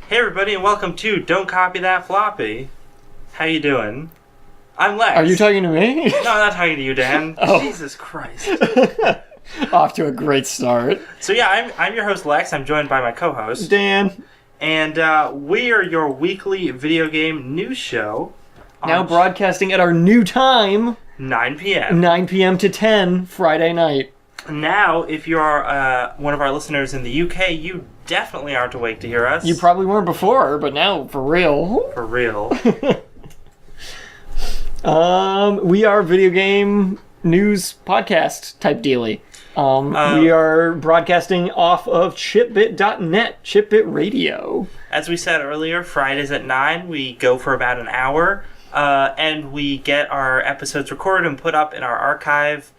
Hey everybody, and welcome to Don't Copy That Floppy. How you doing? I'm Lex. Are you talking to me? No, I'm not talking to you, Dan. Oh. Jesus Christ. Off to a great start. So yeah, I'm your host Lex. I'm joined by my co-host Dan. And we are your weekly video game news show. Now broadcasting at our new time. 9 p.m. 9 p.m. to 10, Friday night. Now, if you're one of our listeners in the UK, you definitely aren't awake to hear us. You probably weren't before, but now, for real. For real. We are video game news podcast type dealy. We are broadcasting off of chipbit.net, Chipbit Radio. As we said earlier, Fridays at 9, we go for about an hour, and we get our episodes recorded and put up in our archive,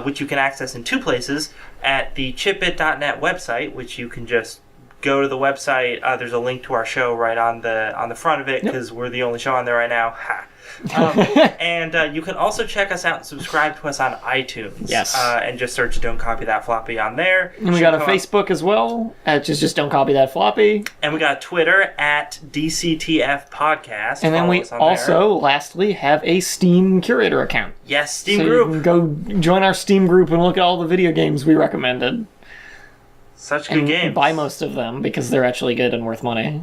which you can access in two places, at the chipbit.net website, which you can just go to the website. There's a link to our show right on the front of it, because we're the only show on there right now. Ha. And you can also check us out and subscribe to us on iTunes. Yes. And just search Don't Copy That Floppy on there. And we got a Facebook as well, at just Don't Copy That Floppy. And we got Twitter at DCTF Podcast. And then we also, lastly, have a Steam Curator account. Yes, Steam so group. You can go join our Steam group and look at all the video games we recommended. Such good games. Buy most of them because they're actually good and worth money.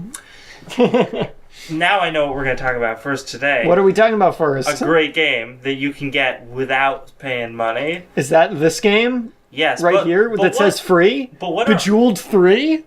Now I know what we're going to talk about first today. What are we talking about first? A great game that you can get without paying money. Is that this game? Yes. Right here that says free? But what Bejeweled 3?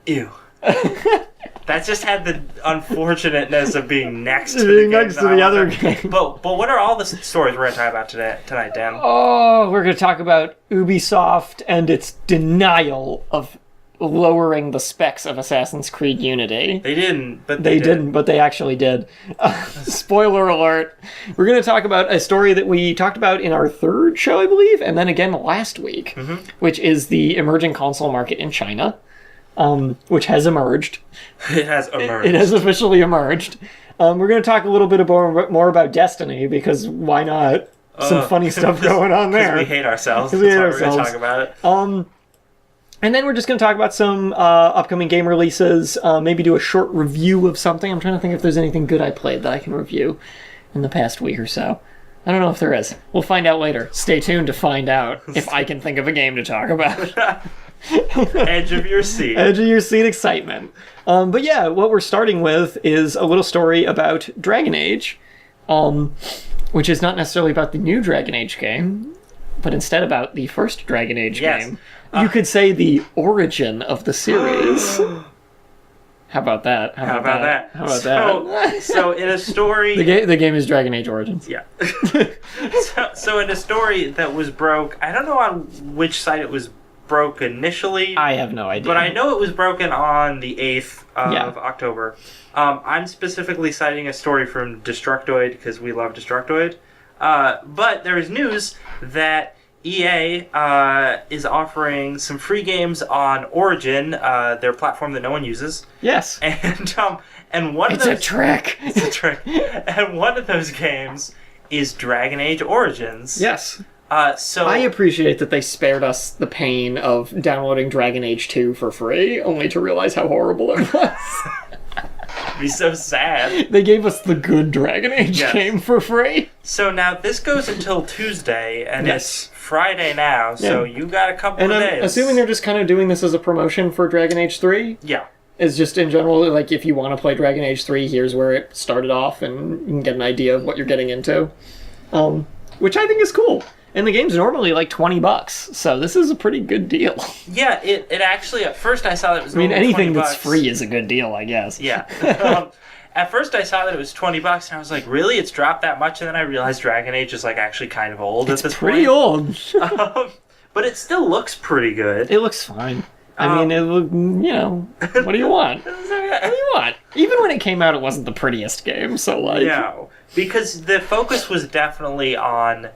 Ew. That just had the unfortunateness of being next to the other game. But what are all the stories we're going to talk about tonight, Dan? Oh, we're going to talk about Ubisoft and its denial of lowering the specs of Assassin's Creed Unity. They didn't, but they didn't, but they actually did. Spoiler alert. We're going to talk about a story that we talked about in our third show, I believe, and then again last week, which is the emerging console market in China, which has emerged. It has emerged. It has officially emerged. We're going to talk a little bit more about Destiny, because why not? Some funny stuff going on there. Because we hate ourselves. That's why we're going to talk about it. And then we're just going to talk about some upcoming game releases, maybe do a short review of something. I'm trying to think if there's anything good I played that I can review in the past week or so. I don't know if there is. We'll find out later. Stay tuned to find out if I can think of a game to talk about. Edge of your seat. Edge of your seat excitement. But yeah, what we're starting with is a little story about Dragon Age, which is not necessarily about the new Dragon Age game, but instead about the first Dragon Age game. You could say the origin of the series. How about that? How about that? So in a story... The game is Dragon Age Origins. Yeah. so in a story that was broke, I don't know on which site it was broke initially. I have no idea. But I know it was broken on the 8th of October. I'm specifically citing a story from Destructoid, because we love Destructoid. But there is news that EA is offering some free games on Origin, their platform that no one uses. Yes. And one of those... It's a trick. It's a trick. And one of those games is Dragon Age Origins. Yes. So I appreciate that they spared us the pain of downloading Dragon Age 2 for free, only to realize how horrible it was. It'd be so sad. They gave us the good Dragon Age game for free. So now this goes until Tuesday, and it's Friday now, so you got a couple of days. And I'm assuming they're just kind of doing this as a promotion for Dragon Age 3? Yeah. It's just in general, like, if you want to play Dragon Age 3, here's where it started off, and you can get an idea of what you're getting into. Which I think is cool. And the game's normally like $20, so this is a pretty good deal. Yeah, it actually, at first I saw that it was only anything $20. that's free is a good deal, I guess. Yeah. At first I saw that it was $20, and I was like, really? It's dropped that much? And then I realized Dragon Age is like actually kind of old at this point. It's pretty old. But it still looks pretty good. It looks fine. I mean, what do you want? What do you want? Even when it came out, it wasn't the prettiest game, so like... No, because the focus was definitely on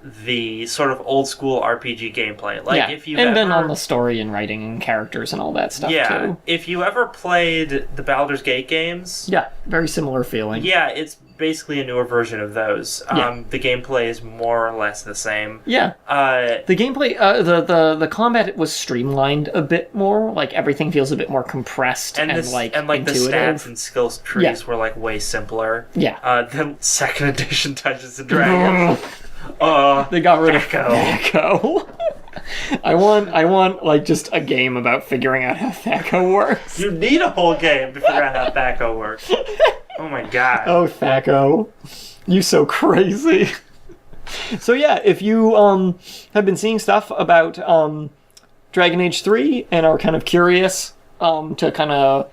the sort of old school RPG gameplay. Like if you then on the story and writing and characters and all that stuff too. If you ever played the Baldur's Gate games, very similar feeling. Yeah, it's basically a newer version of those. The gameplay is more or less the same. Yeah. The gameplay, the combat was streamlined a bit more. Like, everything feels a bit more compressed and intuitive. the stats and skills trees were, like, way simpler. Yeah. The second edition Dungeons & Dragons. They got rid of Thaco. I want like just a game about figuring out how Thaco works. You need a whole game to figure out how Thaco works. Oh my god. Oh, Thaco. You so crazy. So yeah, if you have been seeing stuff about Dragon Age 3 and are kind of curious to kind of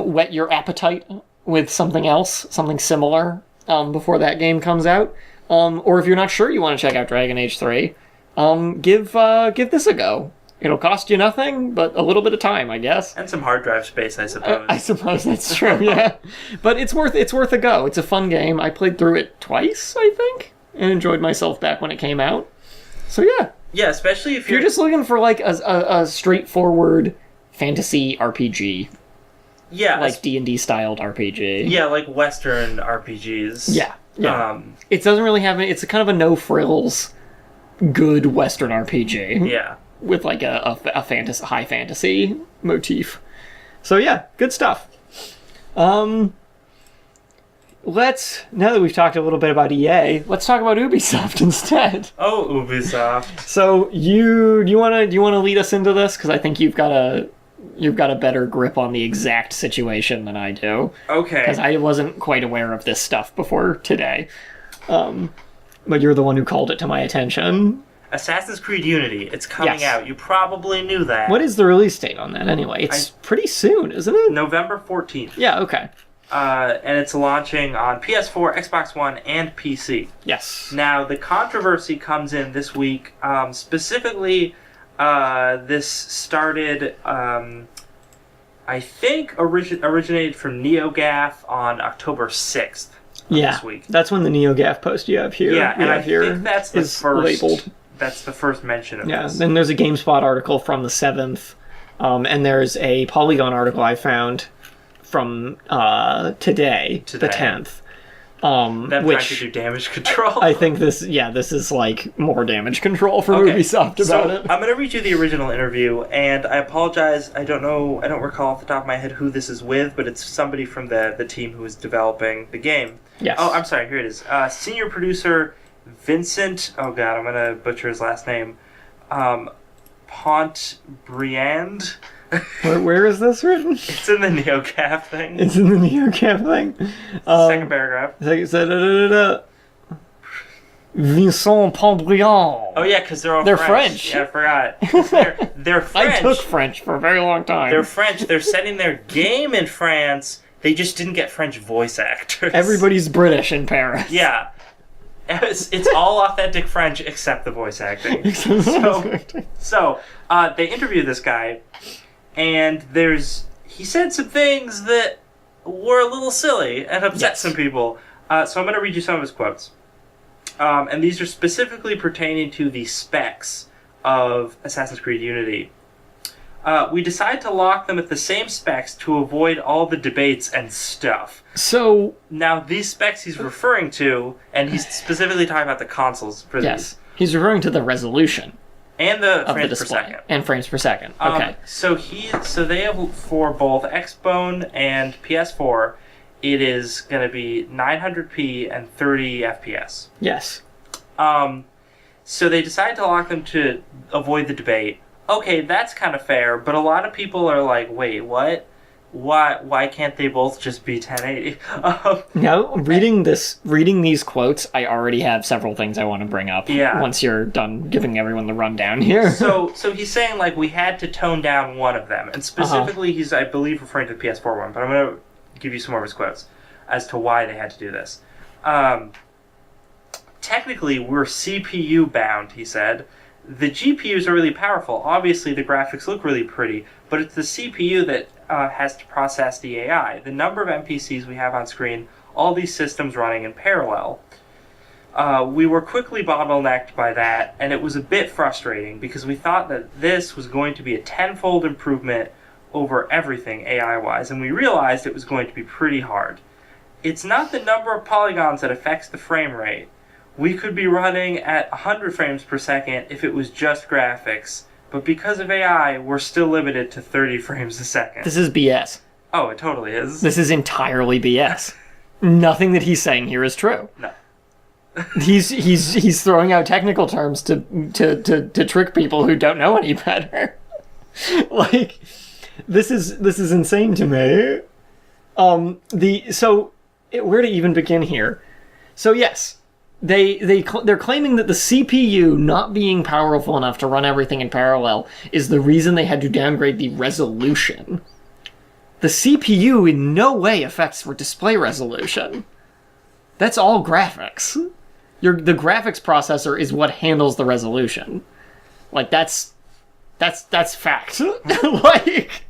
whet your appetite with something else, something similar before that game comes out, or if you're not sure you want to check out Dragon Age 3, give this a go. It'll cost you nothing, but a little bit of time, I guess. And some hard drive space, I suppose. I suppose that's true, yeah. But it's worth a go. It's a fun game. I played through it twice, I think, and enjoyed myself back when it came out. So yeah. Yeah, especially if you're just looking for like a straightforward fantasy RPG. Yeah. Like D&D styled RPG. Yeah, like Western RPGs. Yeah. Yeah. It doesn't really have it's a kind of a no frills good Western RPG. Yeah. With like a high fantasy motif. So yeah, good stuff. Now that we've talked a little bit about EA, let's talk about Ubisoft instead. Oh, Ubisoft. So do you want to lead us into this, because I think you've got a better grip on the exact situation than I do. Okay. Because I wasn't quite aware of this stuff before today. But you're the one who called it to my attention. Assassin's Creed Unity. It's coming out. You probably knew that. What is the release date on that anyway? It's pretty soon, isn't it? November 14th. Yeah, okay. And it's launching on PS4, Xbox One, and PC. Yes. Now, the controversy comes in this week. Specifically, this started, I think, originated from NeoGAF on October 6th. This week. That's when the NeoGAF post you have here. Yeah, and I think that's the first labeled. That's the first mention of this. Yeah, then there's a GameSpot article from the 7th, and there's a Polygon article I found from today, the 10th. Them trying to do damage control. I think this is like more damage control for Ubisoft about it. I'm going to read you the original interview, and I apologize, I don't recall off the top of my head who this is with, but it's somebody from the team who is developing the game. Yes. Oh, I'm sorry, here it is. Senior producer Vincent, oh god, I'm going to butcher his last name, Pontbriand. Where is this written? It's in the NeoGAF thing. It's in the NeoGAF thing. Second paragraph. Vincent Pontbriand. Oh yeah, because they're French. Yeah, I forgot. They're French. I took French for a very long time. They're French. They're setting their game in France. They just didn't get French voice actors. Everybody's British in Paris. Yeah. It's all authentic French except the voice acting. So they interviewed this guy, and he said some things that were a little silly and upset some people. So I'm going to read you some of his quotes. And these are specifically pertaining to the specs of Assassin's Creed Unity. We decided to lock them at the same specs to avoid all the debates and stuff. So now these specs he's referring to, and he's specifically talking about the consoles for these. He's referring to the resolution and the of frames the display per second. and frames per second. Okay. So they have for both Xbone and PS4, it is going to be 900p and 30 FPS. Yes. So they decided to lock them to avoid the debate. Okay, that's kind of fair, but a lot of people are like, wait, what? Why can't they both just be 1080? Now, reading these quotes, I already have several things I want to bring up. Yeah. Once you're done giving everyone the rundown here. So he's saying like we had to tone down one of them, and specifically he's, I believe, referring to the PS4 one. But I'm going to give you some more of his quotes as to why they had to do this. Technically, we're CPU bound, he said. The GPUs are really powerful. Obviously, the graphics look really pretty, but it's the CPU that has to process the AI. The number of NPCs we have on screen, all these systems running in parallel. We were quickly bottlenecked by that, and it was a bit frustrating because we thought that this was going to be a tenfold improvement over everything AI-wise, and we realized it was going to be pretty hard. it's not the number of polygons that affects the frame rate. We could be running at 100 frames per second if it was just graphics, but because of AI, we're still limited to 30 frames a second. This is BS. Oh, it totally is. This is entirely BS. Nothing that he's saying here is true. No. He's throwing out technical terms to trick people who don't know any better. Like, this is insane to me. Where to even begin here? So yes, they're claiming that the CPU not being powerful enough to run everything in parallel is the reason they had to downgrade the resolution. The CPU in no way affects display resolution. That's all graphics. The graphics processor is what handles the resolution. Like, that's fact. Like,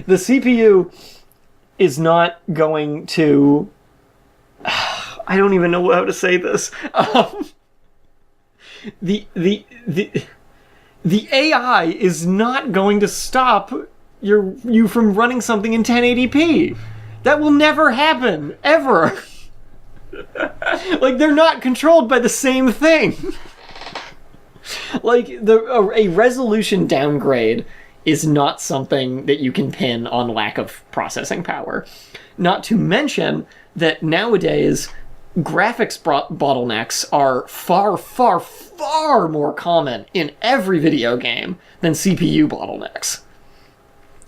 the CPU is not going to... I don't even know how to say this. The AI is not going to stop you from running something in 1080p. That will never happen, ever. Like, they're not controlled by the same thing. Like, a resolution downgrade is not something that you can pin on lack of processing power. Not to mention that nowadays, graphics bottlenecks are far, far, far more common in every video game than CPU bottlenecks.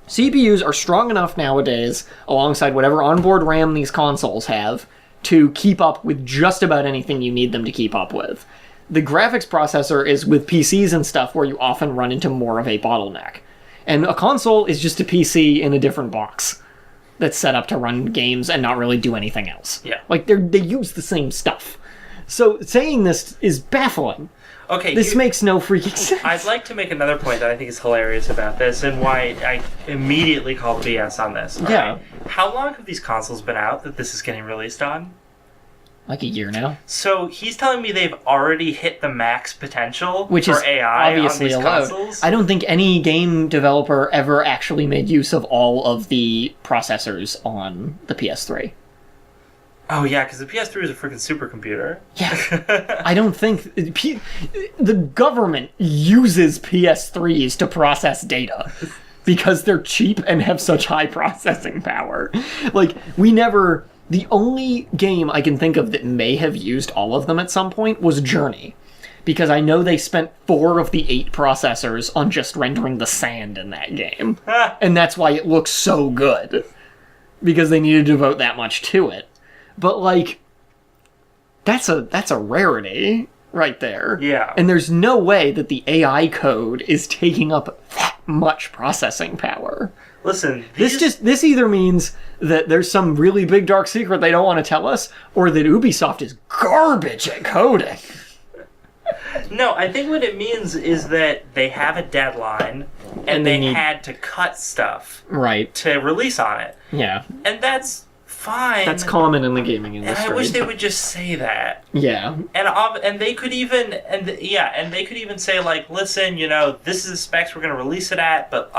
CPUs are strong enough nowadays, alongside whatever onboard RAM these consoles have, to keep up with just about anything you need them to keep up with. The graphics processor is with PCs and stuff where you often run into more of a bottleneck. And a console is just a PC in a different box that's set up to run games and not really do anything else. Yeah. Like, they use the same stuff. So saying this is baffling. Okay, this makes no freaking sense. I'd like to make another point that I think is hilarious about this and why I immediately call BS on this. Yeah. Right? How long have these consoles been out that this is getting released on? Like a year now. So he's telling me they've already hit the max potential Which for is AI obviously on these allowed. consoles? I don't think any game developer ever actually made use of all of the processors on the PS3. Oh yeah, because the PS3 is a freaking supercomputer. Yeah. I don't think... the government uses PS3s to process data because they're cheap and have such high processing power. Like, we never... The only game I can think of that may have used all of them at some point was Journey. Because I know they spent 4 of the 8 processors on just rendering the sand in that game. And that's why it looks so good. Because they needed to devote that much to it. But, like, that's a rarity right there. Yeah. And there's no way that the AI code is taking up that much processing power. Listen, This either means that there's some really big dark secret they don't want to tell us, or that Ubisoft is garbage at coding. No, I think what it means is that they have a deadline, and they had to cut stuff right to release on it. Yeah. And that's fine. That's common in the gaming industry. And I wish they would just say that. Yeah. And they could even say, like, listen, you know, this is the specs we're going to release it at, but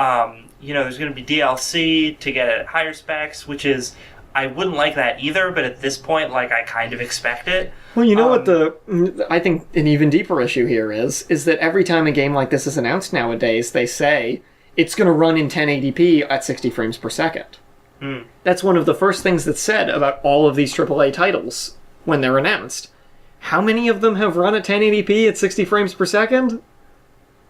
you know, there's going to be DLC to get it at higher specs, which is, I wouldn't like that either, but at this point, like, I kind of expect it. Well, you know what I think an even deeper issue here is that every time a game like this is announced nowadays, they say it's going to run in 1080p at 60 frames per second. Mm. That's one of the first things that's said about all of these AAA titles when they're announced. How many of them have run at 1080p at 60 frames per second?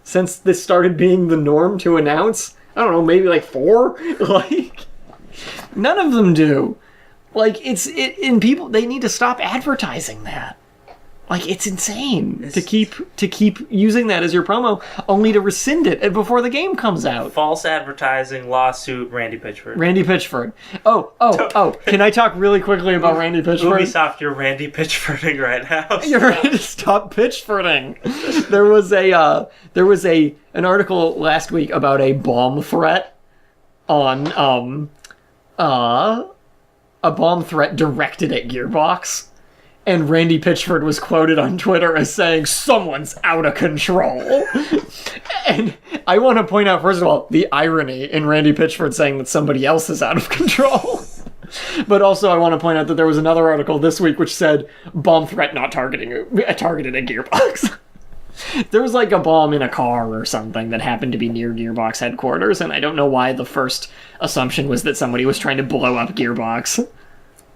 Since this started being the norm to announce? I don't know, maybe like 4? Like, none of them do. Like, and people, they need to stop advertising that. Like, it's insane to keep using that as your promo, only to rescind it before the game comes out. False advertising lawsuit, Randy Pitchford. Randy Pitchford. Oh! Can I talk really quickly about Randy Pitchford? Ubisoft, you're Randy Pitchfording right now. You're ready to stop Pitchfording. There was an article last week about a bomb threat on a bomb threat directed at Gearbox. And Randy Pitchford was quoted on Twitter as saying, "Someone's out of control." And I want to point out, first of all, the irony in Randy Pitchford saying that somebody else is out of control. But also, I want to point out that there was another article this week which said bomb threat not targeted a Gearbox. There was like a bomb in a car or something that happened to be near Gearbox headquarters, and I don't know why the first assumption was that somebody was trying to blow up Gearbox.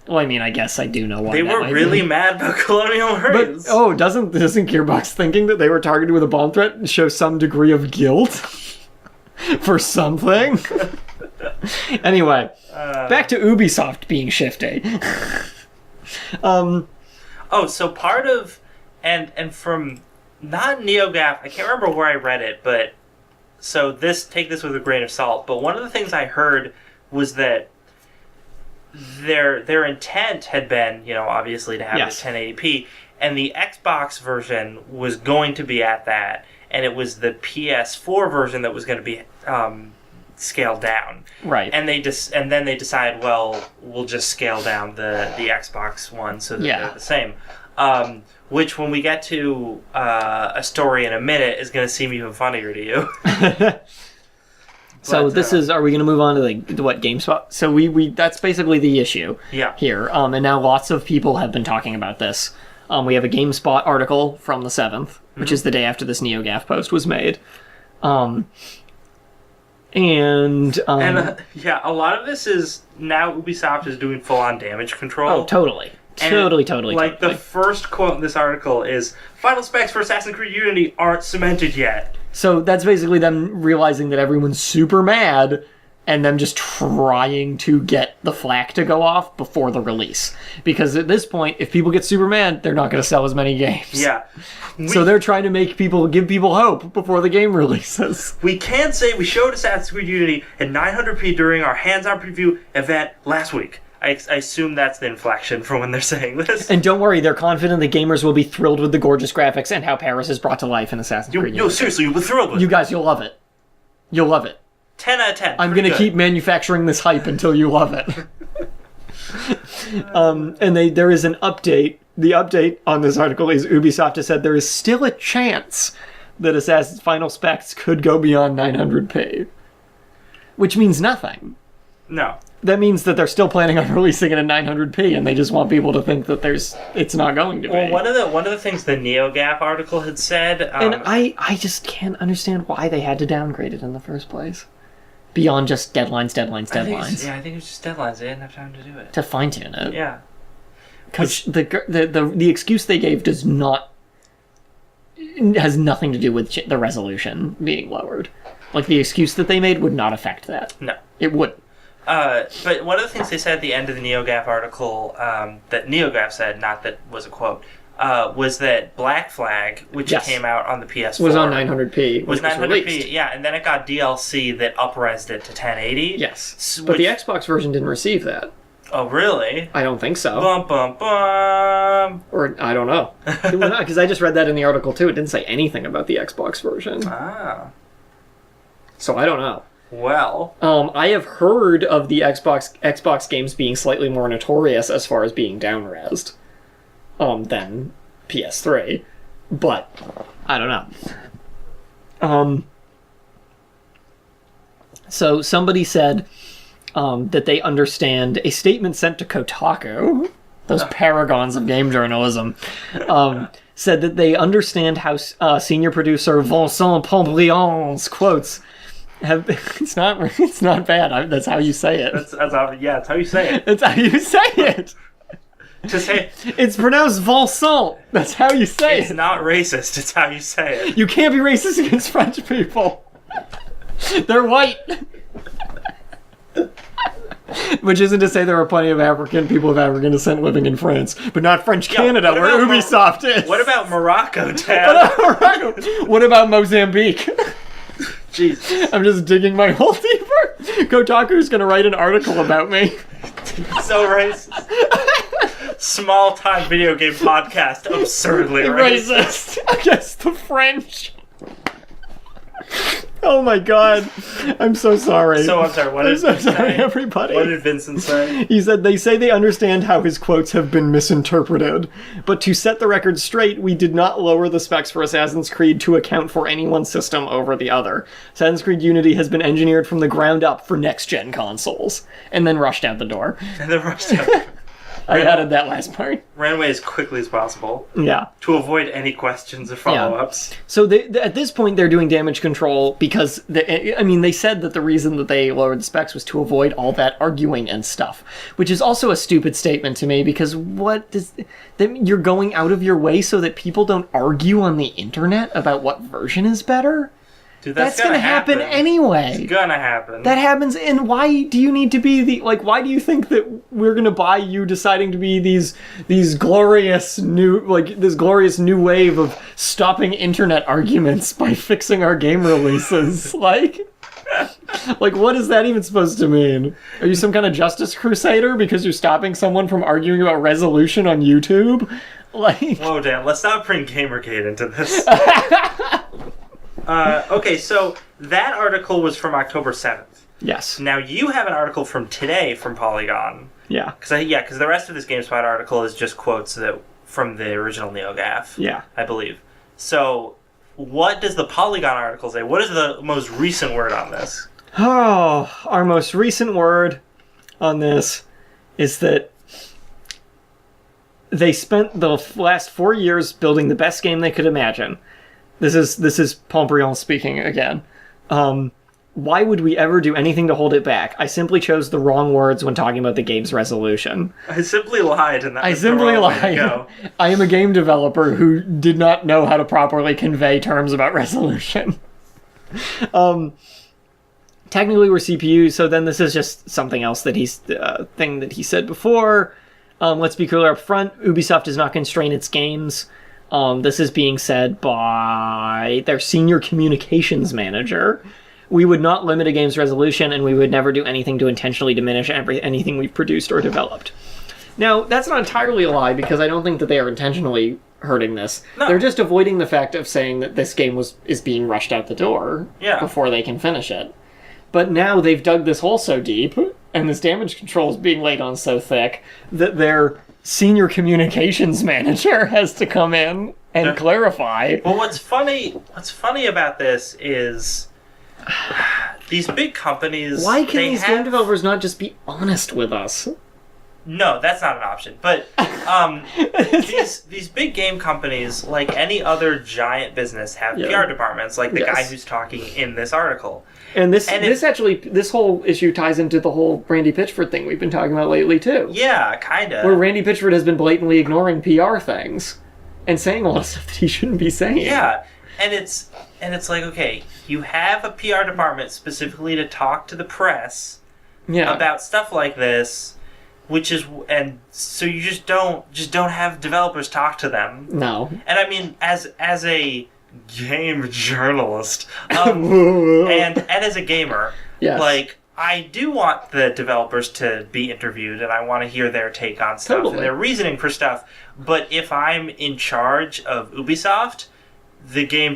Well, I mean, I guess I do know why. They were really mad about Colonial Marines. But, doesn't Gearbox thinking that they were targeted with a bomb threat show some degree of guilt for something? Anyway, back to Ubisoft being shifty. So part of, and from, not NeoGAF, I can't remember where I read it, but, so take this with a grain of salt, but one of the things I heard was that their intent had been, obviously to have the 1080p, and the Xbox version was going to be at that, and it was the PS4 version that was going to be scaled down. Right. And then they decide, well, we'll just scale down the Xbox one so that they're the same. Which, when we get to a story in a minute, is going to seem even funnier to you. So are we going to move on to what GameSpot? So that's basically the issue here. And now lots of people have been talking about this. We have a GameSpot article from the 7th, which is the day after this NeoGAF post was made. A lot of this is now Ubisoft is doing full-on damage control. Oh, totally. Totally. The first quote in this article is, "Final specs for Assassin's Creed Unity aren't cemented yet." So that's basically them realizing that everyone's super mad and them just trying to get the flack to go off before the release. Because at this point, if people get super mad, they're not going to sell as many games. Yeah. So they're trying to give people hope before the game releases. We can say we showed Assassin's Creed Unity in 900p during our hands-on preview event last week. I assume that's the inflection for when they're saying this. And don't worry, they're confident that gamers will be thrilled with the gorgeous graphics and how Paris is brought to life in Assassin's Creed. No, seriously, you'll be thrilled with it. You guys, you'll love it. You'll love it. 10 out of 10. I'm going to keep manufacturing this hype until you love it. And there is an update. The update on this article is Ubisoft has said there is still a chance that Assassin's final specs could go beyond 900p. Which means nothing. No. That means that they're still planning on releasing it in 900p, and they just want people to think that it's not going to be. Well, one of the things the NeoGAF article had said, and I just can't understand why they had to downgrade it in the first place. Beyond just deadlines. I think it was just deadlines. They didn't have time to do it. To fine tune it. Yeah. Because the excuse they gave has nothing to do with the resolution being lowered. Like, the excuse that they made would not affect that. No. It wouldn't. But one of the things they said at the end of the NeoGAF article, that NeoGAF said, not that was a quote, was that Black Flag, which came out on the PS4... was on 900p. Was 900p, yeah, and then it got DLC that up-resed it to 1080. Yes, but the Xbox version didn't receive that. Oh, really? I don't think so. Bum, bum, bum. Or, I don't know. Because I just read that in the article, too. It didn't say anything about the Xbox version. Ah. So I don't know. Well, I have heard of the Xbox games being slightly more notorious as far as being down-resed than PS3, but I don't know. So somebody said that they understand a statement sent to Kotaku, those paragons of game journalism, said that they understand how senior producer Vincent Pombriand's quotes. It's not bad. That's how you say it. That's how you say it. That's how you say it. To say it's pronounced Vincent. That's how you say it. It's not racist. It's how you say it. You can't be racist against French people. They're white. Which isn't to say there are plenty of people of African descent living in France, but not French Canada, where Ubisoft is. What about Morocco, Ted? What about Mozambique? Jesus. I'm just digging my hole deeper. Kotaku's gonna write an article about me. So racist. Small-time video game podcast. Absurdly racist. Against the French. Oh my god. I'm so sorry. So I'm sorry, what did I'm so Vincent sorry, say? everybody. What did Vincent say? He said, they say they understand how his quotes have been misinterpreted, but to set the record straight, we did not lower the specs for Assassin's Creed to account for any one system over the other. Assassin's Creed Unity has been engineered from the ground up for next-gen consoles. And then rushed out the door. And then rushed out. I added that last part. Ran away as quickly as possible. Yeah. To avoid any questions or follow-ups. So at this point, they're doing damage control because, they said that the reason that they lowered the specs was to avoid all that arguing and stuff, which is also a stupid statement to me because you're going out of your way so that people don't argue on the internet about what version is better? Dude, that's gonna happen anyway. It's gonna happen. That happens, and why do you need to be why do you think that we're gonna buy you deciding to be these glorious new, this glorious new wave of stopping internet arguments by fixing our game releases? Like, what is that even supposed to mean? Are you some kind of justice crusader because you're stopping someone from arguing about resolution on YouTube? Whoa, Dan, let's not bring Gamergate into this. Okay, so that article was from October 7th. Yes. Now, you have an article from today from Polygon. Yeah. Because the rest of this GameSpot article is just quotes from the original NeoGAF. Yeah. I believe. So, what does the Polygon article say? What is the most recent word on this? Oh, our most recent word on this is that they spent the last 4 years building the best game they could imagine. This is Pombrion speaking again. Why would we ever do anything to hold it back? I simply chose the wrong words when talking about the game's resolution. I simply lied, and I simply lied. I am a game developer who did not know how to properly convey terms about resolution. Technically, we're CPU, so then this is just something else that thing that he said before. Let's be clear up front. Ubisoft does not constrain its games. This is being said by their senior communications manager. We would not limit a game's resolution, and we would never do anything to intentionally diminish anything we've produced or developed. Now, that's not entirely a lie, because I don't think that they are intentionally hurting this. No. They're just avoiding the fact of saying that this game is being rushed out the door before they can finish it. But now they've dug this hole so deep, and this damage control is being laid on so thick, that their senior communications manager has to come in and clarify. Well, what's funny about this is these big companies. Why can these game developers not just be honest with us? No, that's not an option. But these big game companies, like any other giant business, have PR departments, like the guy who's talking in this article. And this whole issue ties into the whole Randy Pitchford thing we've been talking about lately too. Yeah, kind of. Where Randy Pitchford has been blatantly ignoring PR things and saying a lot of stuff that he shouldn't be saying. Yeah, and it's like, okay, you have a PR department specifically to talk to the press about stuff like this, and so you just don't have developers talk to them. No. And I mean, as a game journalist, and as a gamer, like, I do want the developers to be interviewed, and I want to hear their take on stuff and their reasoning for stuff. But if I'm in charge of Ubisoft, the game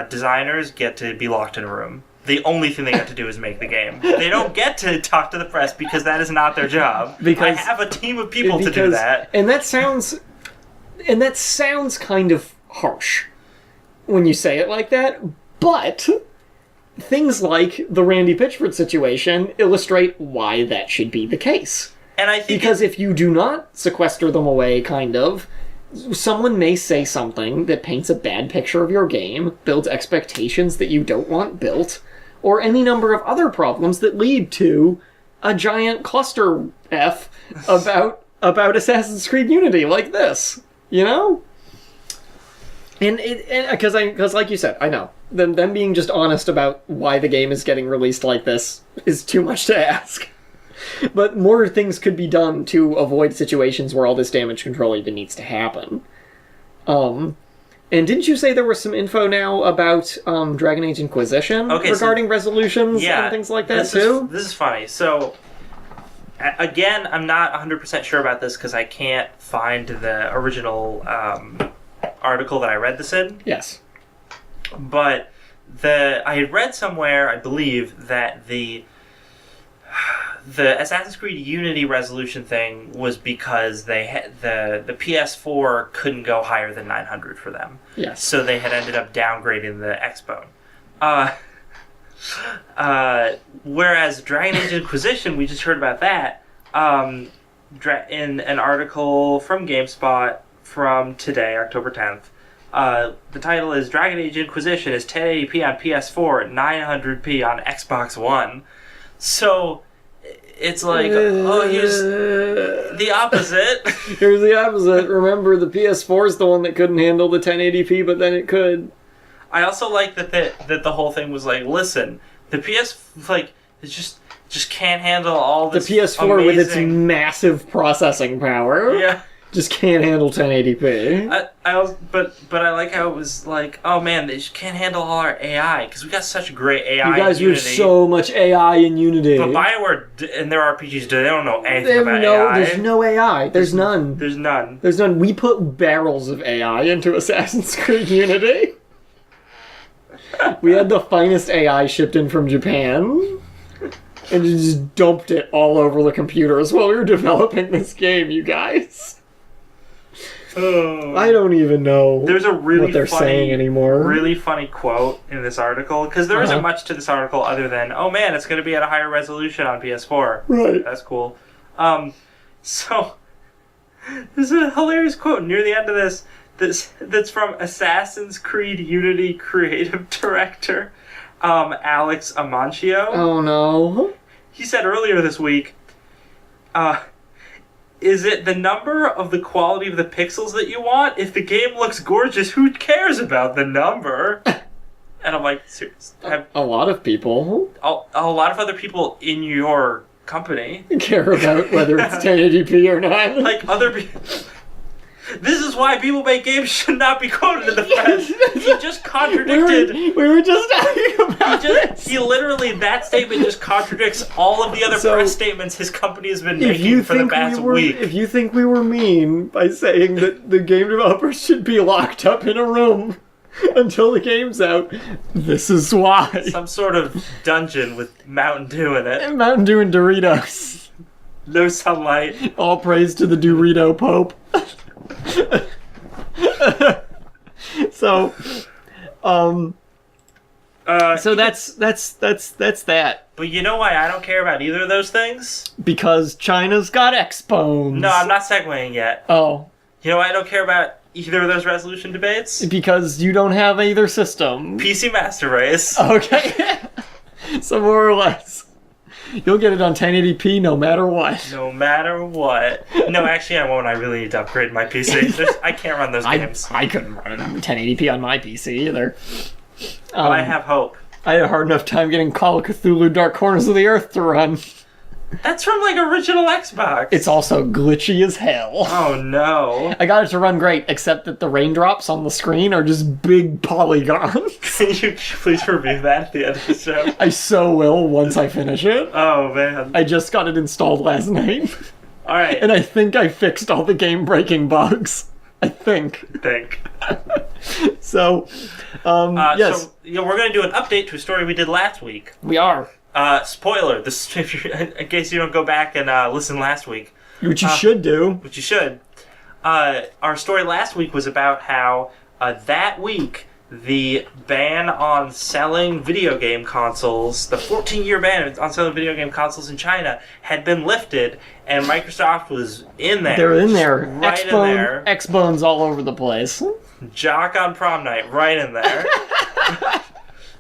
designers get to be locked in a room. The only thing they get to do is make the game. They don't get to talk to the press because that is not their job. Because I have a team of people to do that. And that sounds kind of harsh when you say it like that, but things like the Randy Pitchford situation illustrate why that should be the case. And I think because if you do not sequester them away, someone may say something that paints a bad picture of your game, builds expectations that you don't want built, or any number of other problems that lead to a giant cluster F about Assassin's Creed Unity like this, you know? And because like you said, I know them being just honest about why the game is getting released like this is too much to ask. But more things could be done to avoid situations where all this damage control even needs to happen. And didn't you say there was some info now about Dragon Age Inquisition regarding resolutions and things like that too? This is funny. So, again, I'm not 100% sure about this because I can't find the original article that I read this in. Yes. But I had read somewhere, I believe, that the Assassin's Creed Unity resolution thing was because they had the PS4 couldn't go higher than 900 for them. Yes. So they had ended up downgrading the Xbone. Whereas Dragon Age Inquisition, we just heard about that in an article from GameSpot from today, October 10th. The title is Dragon Age Inquisition is 1080p on PS4 and 900p on Xbox One. So it's like, oh, here's the opposite. Here's the opposite. Remember, the PS4 is the one that couldn't handle the 1080p, but then it could. I also like that the whole thing was like, listen, the it just can't handle all this. The PS4 amazing... with its massive processing power. Yeah. Just can't handle 1080p. But I like how it was like, oh man, they just can't handle all our AI because we got such great AI. You guys in Unity. use so much AI in Unity. But BioWare and their RPGs, they don't know anything about AI. There's no AI. There's none. There's none. There's none. We put barrels of AI into Assassin's Creed Unity. We had the finest AI shipped in from Japan. And just dumped it all over the computers while we were developing this game, you guys. I don't even know There's a really what they're saying anymore. Really funny quote in this article, because there isn't much to this article other than, oh man, it's going to be at a higher resolution on PS4. Right. That's cool. So, there's a hilarious quote near the end of this that's from Assassin's Creed Unity creative director Alex Amancio. Oh no. He said earlier this week, is it the number of the quality of the pixels that you want? If the game looks gorgeous, who cares about the number? And I'm like, seriously. A lot of people. A lot of other people in your company care about whether it's 1080p or not. Like other people. This is why people make games should not be quoted in the press. He just contradicted. We were just talking about this. He literally, that statement just contradicts all of the other press statements his company has been making for the past week. If you think we were mean by saying that the game developers should be locked up in a room until the game's out, this is why. Some sort of dungeon with Mountain Dew in it. Mountain Dew and Doritos. No sunlight. All praise to the Dorito Pope. So that's that. But you know why I don't care about either of those things? Because China's got X-Bones. No, I'm not segueing yet. Oh. You know why I don't care about either of those resolution debates? Because you don't have either system. PC Master Race. Okay. So more or less. You'll get it on 1080p no matter what. No matter what. No, actually I won't. I really need to upgrade my PC. I can't run those games. I couldn't run it on 1080p on my PC either. But I have hope. I had a hard enough time getting Call of Cthulhu Dark Corners of the Earth to run. That's from, like, original Xbox. It's also glitchy as hell. Oh, no. I got it to run great, except that the raindrops on the screen are just big polygons. Can you please review that at the end of the show? I so will once I finish it. Oh, man. I just got it installed last night. Alright. And I think I fixed all the game-breaking bugs. I think. So, yes. So, we're going to do an update to a story we did last week. We are. Spoiler, in case you don't go back and listen last week. Which you should do. Which you should. Our story last week was about how that week the ban on selling video game consoles, the 14-year ban on selling video game consoles in China, had been lifted, and Microsoft was in there. They're in there. Right in there. X-Bones all over the place. Jock on prom night, right in there.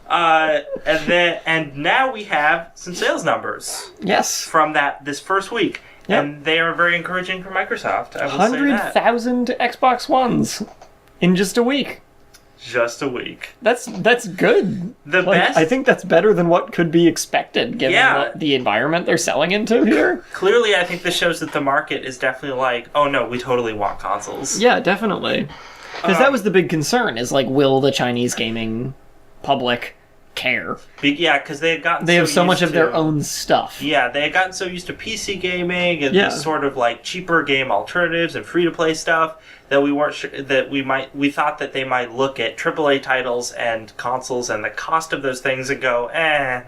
And now we have some sales numbers. Yes. From this first week. Yep. And they are very encouraging for Microsoft. I will say that. 100,000 Xbox Ones in just a week. Just a week. That's good. The best? I think that's better than what could be expected given the environment they're selling into here. Clearly, I think this shows that the market is definitely like, oh no, we totally want consoles. Yeah, definitely. Because that was the big concern, is like, will the Chinese gaming public care. Yeah, because they had gotten They have so used much of their to- own stuff. Yeah, they had gotten so used to PC gaming and Yeah. these sort of like cheaper game alternatives and free to play stuff that we weren't sure that we thought that they might look at AAA titles and consoles and the cost of ththose things and go,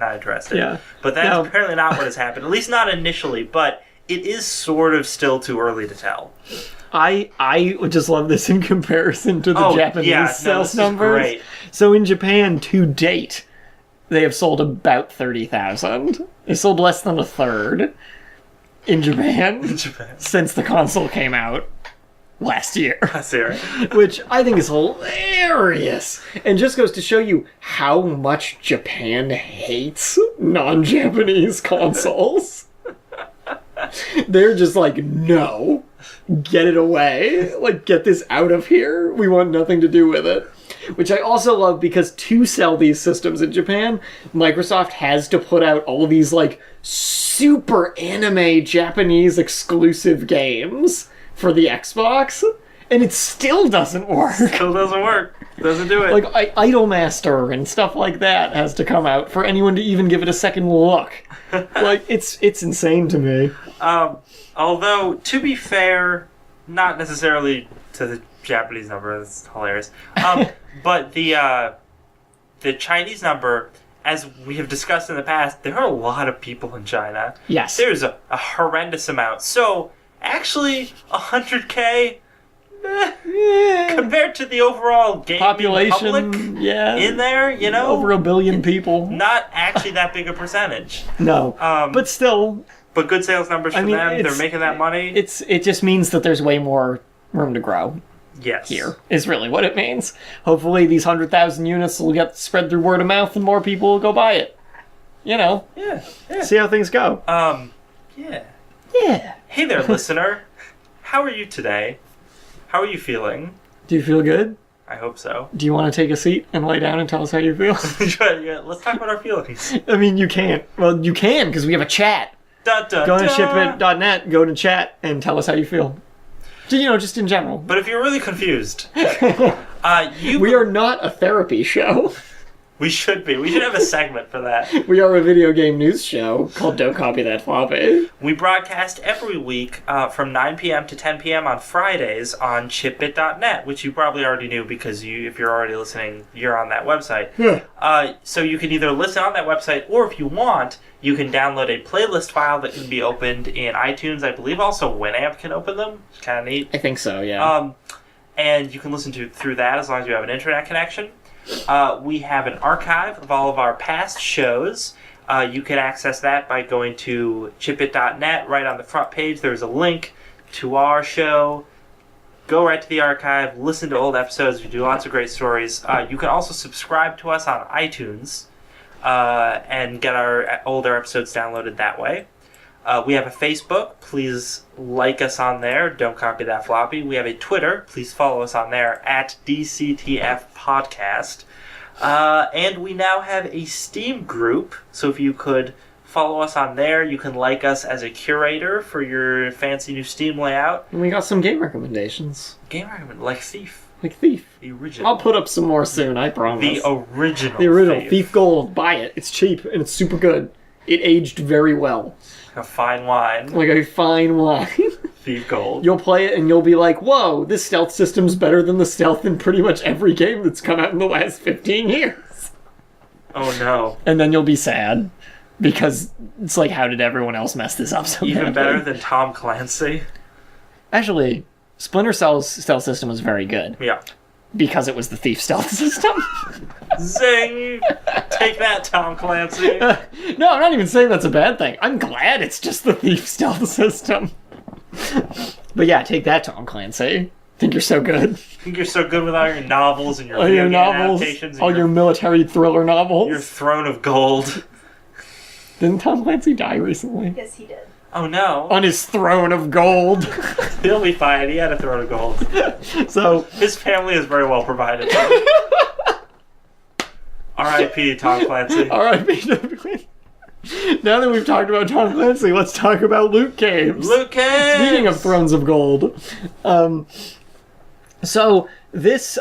not interested. Yeah. But that's Now- apparently not what has happened. At least not initially. But it is sort of still too early to tell. I would just love this in comparison to the Oh, Japanese yeah, no, sales this is numbers. great. So in Japan, to date, they have sold about 30,000. They sold less than a third in Japan since the console came out last year. That's it, right? Which I think is hilarious. And just goes to show you how much Japan hates non-Japanese consoles. They're just like, no, get it away. Like, get this out of here. We want nothing to do with it. Which I also love because to sell these systems in Japan, Microsoft has to put out all these, like, super anime Japanese exclusive games for the Xbox, and it still doesn't work. Still doesn't work. Doesn't do it. Like, Idolmaster and stuff like that has to come out for anyone to even give it a second look. Like, it's insane to me. Although, to be fair, not necessarily to the Japanese number, that's hilarious. But the Chinese number, as we have discussed in the past, there are a lot of people in China. Yes. There's a horrendous amount. So, actually, 100K, compared to the overall gaming Population, public yeah. in there, you know? Over 1 billion people. Not actually that big a percentage. No. But still, But good sales numbers for mean, them. They're it's- making that money. it just means that there's way more room to grow Yes. here, is really what it means. Hopefully these 100,000 units will get spread through word of mouth and more people will go buy it. You know, Yeah. see how things go. Yeah. Yeah. Hey there, listener. How are you today? How are you feeling? Do you feel good? I hope so. Do you want to take a seat and lay down and tell us how you feel? Yeah, let's talk about our feelings. I mean, you can't. Well, you can, because we have a chat. Da, da, Go to da. shipit.net, go to chat, and tell us how you feel. You know, just in general. But if you're really confused, We are not a therapy show. We should be. We should have a segment for that. We are a video game news show called Don't Copy That Floppy. We broadcast every week from 9 p.m. to 10 p.m. on Fridays on chipbit.net, which you probably already knew because if you're already listening, you're on that website. Yeah. So you can either listen on that website, or if you want, you can download a playlist file that can be opened in iTunes. I believe also Winamp can open them. It's kind of neat. I think so, yeah. And you can listen through that as long as you have an internet connection. We have an archive of all of our past shows. You can access that by going to chipit.net. Right on the front page, there's a link to our show. Go right to the archive, listen to old episodes. We do lots of great stories. You can also subscribe to us on iTunes and get our older episodes downloaded that way. We have a Facebook. Please like us on there. Don't copy that floppy. We have a Twitter. Please follow us on there at DCTF Podcast. And we now have a Steam group. So if you could follow us on there, you can like us as a curator for your fancy new Steam layout. And we got some game recommendations. Game recommend like Thief. Like Thief. The original. I'll put up some more soon, I promise. The original. The original. Thief Gold. Buy it. It's cheap and it's super good. It aged very well. A fine wine. Like a fine wine. Thief Gold. You'll play it and you'll be like, whoa, this stealth system's better than the stealth in pretty much every game that's come out in the last 15 years. Oh no. And then you'll be sad. Because it's like, how did everyone else mess this up so Even badly? better than Tom Clancy. Actually, Splinter Cell's stealth system was very good. Yeah. Because it was the Thief stealth system. Zing! Take that, Tom Clancy. No, I'm not even saying that's a bad thing. I'm glad it's just the Thief stealth system. But yeah, take that, Tom Clancy. Think you're so good. think you're so good with all your novels and your All video your game novels, adaptations. And all your military thriller novels. your Throne of Gold. Didn't Tom Clancy die recently? Yes, he did. Oh no. On his throne of gold. He'll be fine. He had a Throne of Gold. So, His family is very well provided. R.I.P. Tom Clancy. R.I.P. Tom Clancy. Now that we've talked about Tom Clancy, let's talk about loot caves. Luke Cage! Speaking of Thrones of Gold, so this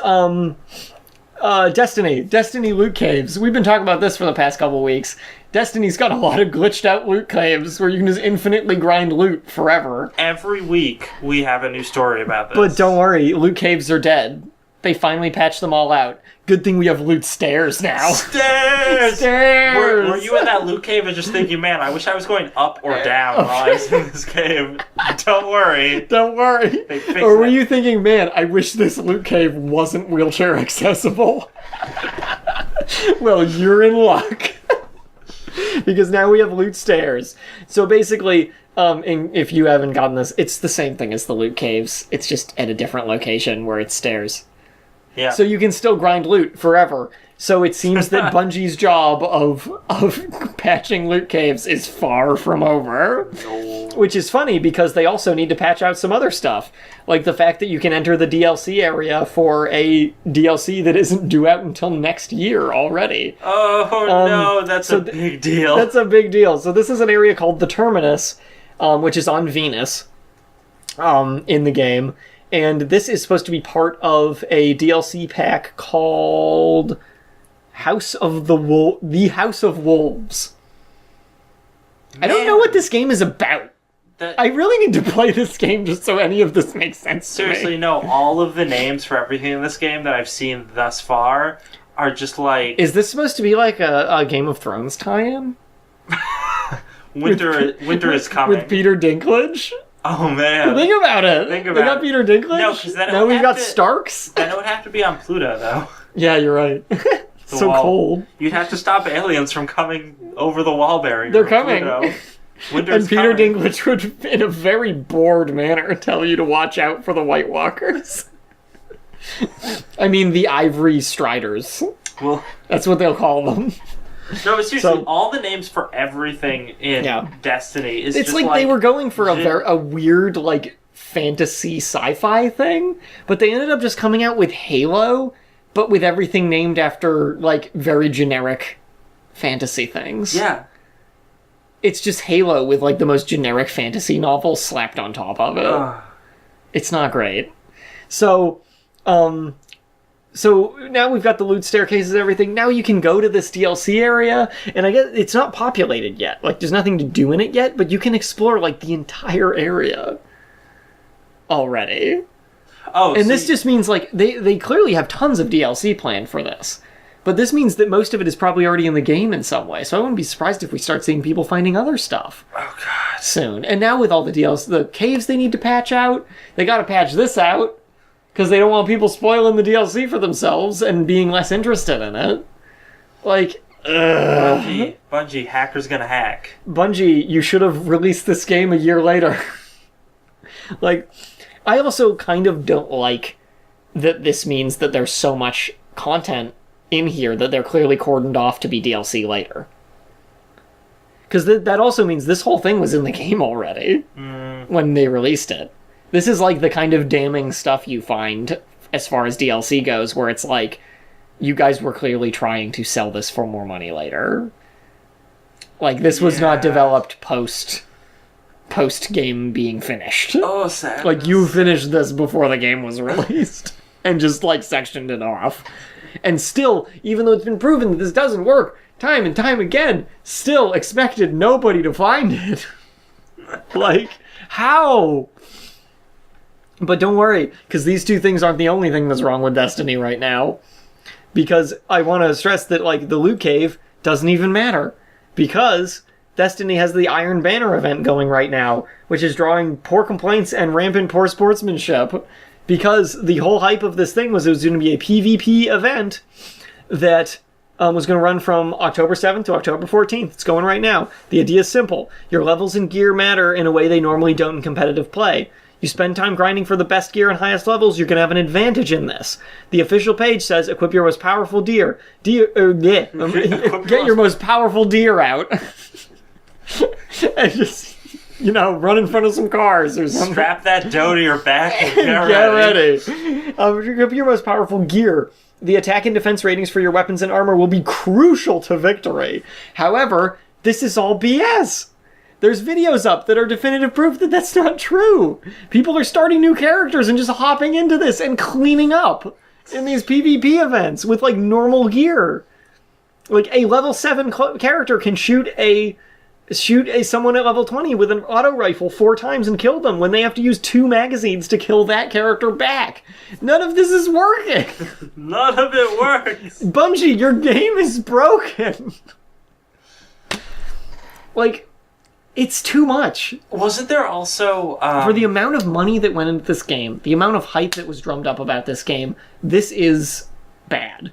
Destiny loot caves. We've been talking about this for the past couple weeks. Destiny's got a lot of glitched out loot caves where you can just infinitely grind loot forever. Every week we have a new story about this. But don't worry, loot caves are dead. They finally patched them all out. Good thing we have loot stairs now. Stairs! Stairs! Were you in that loot cave and just thinking, man, I wish I was going up or down while I was in this cave? Don't worry. Don't worry. Or were you thinking, man, I wish this loot cave wasn't wheelchair accessible? Well, you're in luck. Because now we have loot stairs. So basically, and if you haven't gotten this, it's the same thing as the loot caves. It's just at a different location where it's stairs. Yeah. So you can still grind loot forever. So it seems that Bungie's job of patching loot caves is far from over. No. Which is funny because they also need to patch out some other stuff. Like the fact that you can enter the DLC area for a DLC that isn't due out until next year already. Oh no, that's a big deal. That's a big deal. So this is an area called the Terminus, which is on Venus in the game. And this is supposed to be part of a DLC pack called House of the House of Wolves. Man. I don't know what this game is about. I really need to play this game just so any of this makes sense Seriously, to me. no, all of the names for everything in this game that I've seen thus far are just like... Is this supposed to be like a Game of Thrones tie-in? Winter is coming. With Peter Dinklage? Oh, man. Think about it. They got Peter Dinklage? No, because then now we've got Starks? Then it would have to be on Pluto, though. Yeah, you're right. So wall. Cold. You'd have to stop aliens from coming over the wall barrier. They're coming. Winter's and Peter coming. Dinklage would, in a very bored manner, tell you to watch out for the White Walkers. I mean, the Ivory Striders. Well, that's what they'll call them. No, but seriously, all the names for everything in Destiny is it's just like they were going for a weird, like, fantasy sci-fi thing, but they ended up just coming out with Halo, but with everything named after, like, very generic fantasy things. Yeah. It's just Halo with, like, the most generic fantasy novel slapped on top of it. It's not great. So now we've got the loot staircases and everything. Now you can go to this DLC area, and I guess it's not populated yet. Like, there's nothing to do in it yet, but you can explore, like, the entire area already. Oh, and this just means, like, they clearly have tons of DLC planned for this. But this means that most of it is probably already in the game in some way, so I wouldn't be surprised if we start seeing people finding other stuff. Oh, God. Soon. And now with all the DLC, the caves they need to patch out, they gotta patch this out. Because they don't want people spoiling the DLC for themselves and being less interested in it. Like, Bungie, hacker's gonna hack. Bungie, you should have released this game a year later. Like, I also kind of don't like that this means that there's so much content in here that they're clearly cordoned off to be DLC later. Because that also means this whole thing was in the game already when they released it. This is like the kind of damning stuff you find as far as DLC goes, where it's like, you guys were clearly trying to sell this for more money later. Like, this was not developed post-game being finished. Oh, sad. Like, you finished this before the game was released, and just, like, sectioned it off. And still, even though it's been proven that this doesn't work time and time again, still expected nobody to find it. Like, how? But don't worry, because these two things aren't the only thing that's wrong with Destiny right now. Because I want to stress that, like, the loot cave doesn't even matter. Because Destiny has the Iron Banner event going right now, which is drawing poor complaints and rampant poor sportsmanship. Because the whole hype of this thing was it was going to be a PvP event that was going to run from October 7th to October 14th. It's going right now. The idea is simple. Your levels and gear matter in a way they normally don't in competitive play. You spend time grinding for the best gear and highest levels, you're going to have an advantage in this. The official page says, equip your most powerful deer. Get your most powerful deer out. And just, run in front of some cars or something. Strap that dough to your back and get ready. Equip your most powerful gear. The attack and defense ratings for your weapons and armor will be crucial to victory. However, this is all BS. There's videos up that are definitive proof that that's not true. People are starting new characters and just hopping into this and cleaning up. in these PvP events with, like, normal gear. Like, a level 7 character can shoot someone at level 20 with an auto rifle 4 times and kill them when they have to use 2 magazines to kill that character back. None of this is working. None of it works. Bungie, your game is broken. Like, it's too much. Wasn't there also... For the amount of money that went into this game, the amount of hype that was drummed up about this game, this is bad.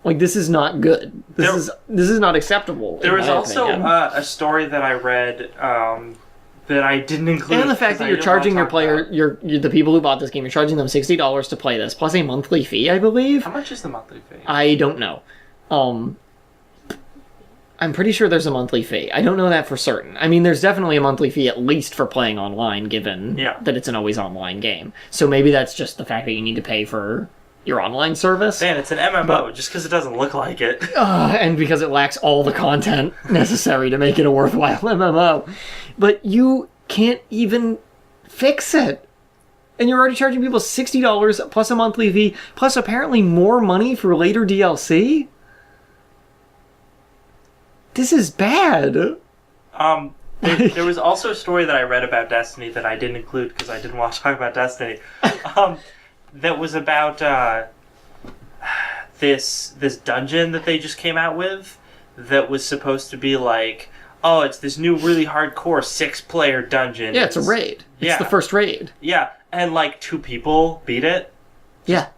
Like, this is not good. This is not acceptable. There was also a story that I read that I didn't include. And the fact that you're charging your player, the people who bought this game, you're charging them $60 to play this, plus a monthly fee, I believe. How much is the monthly fee? I don't know. I'm pretty sure there's a monthly fee. I don't know that for certain. I mean, there's definitely a monthly fee at least for playing online, given that it's an always online game. So maybe that's just the fact that you need to pay for your online service. Man, it's an MMO, just because it doesn't look like it. And because it lacks all the content necessary to make it a worthwhile MMO. But you can't even fix it. And you're already charging people $60 plus a monthly fee, plus apparently more money for later DLC? This is bad. There was also a story that I read about Destiny that I didn't include because I didn't want to talk about Destiny. That was about this dungeon that they just came out with that was supposed to be like, oh, it's this new really hardcore 6-player dungeon. Yeah, it's a raid. It's the first raid. Yeah, and like 2 people beat it.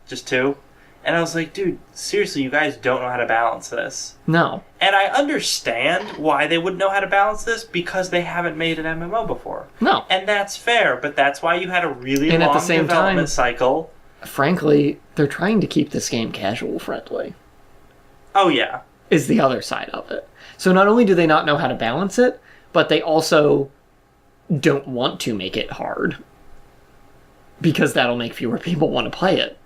Just 2. And I was like, dude, seriously, you guys don't know how to balance this. No. And I understand why they wouldn't know how to balance this, because they haven't made an MMO before. No. And that's fair, but that's why you had a really long at the same development time, cycle. Frankly, they're trying to keep this game casual friendly. Oh, yeah. Is the other side of it. So not only do they not know how to balance it, but they also don't want to make it hard. Because that'll make fewer people want to play it.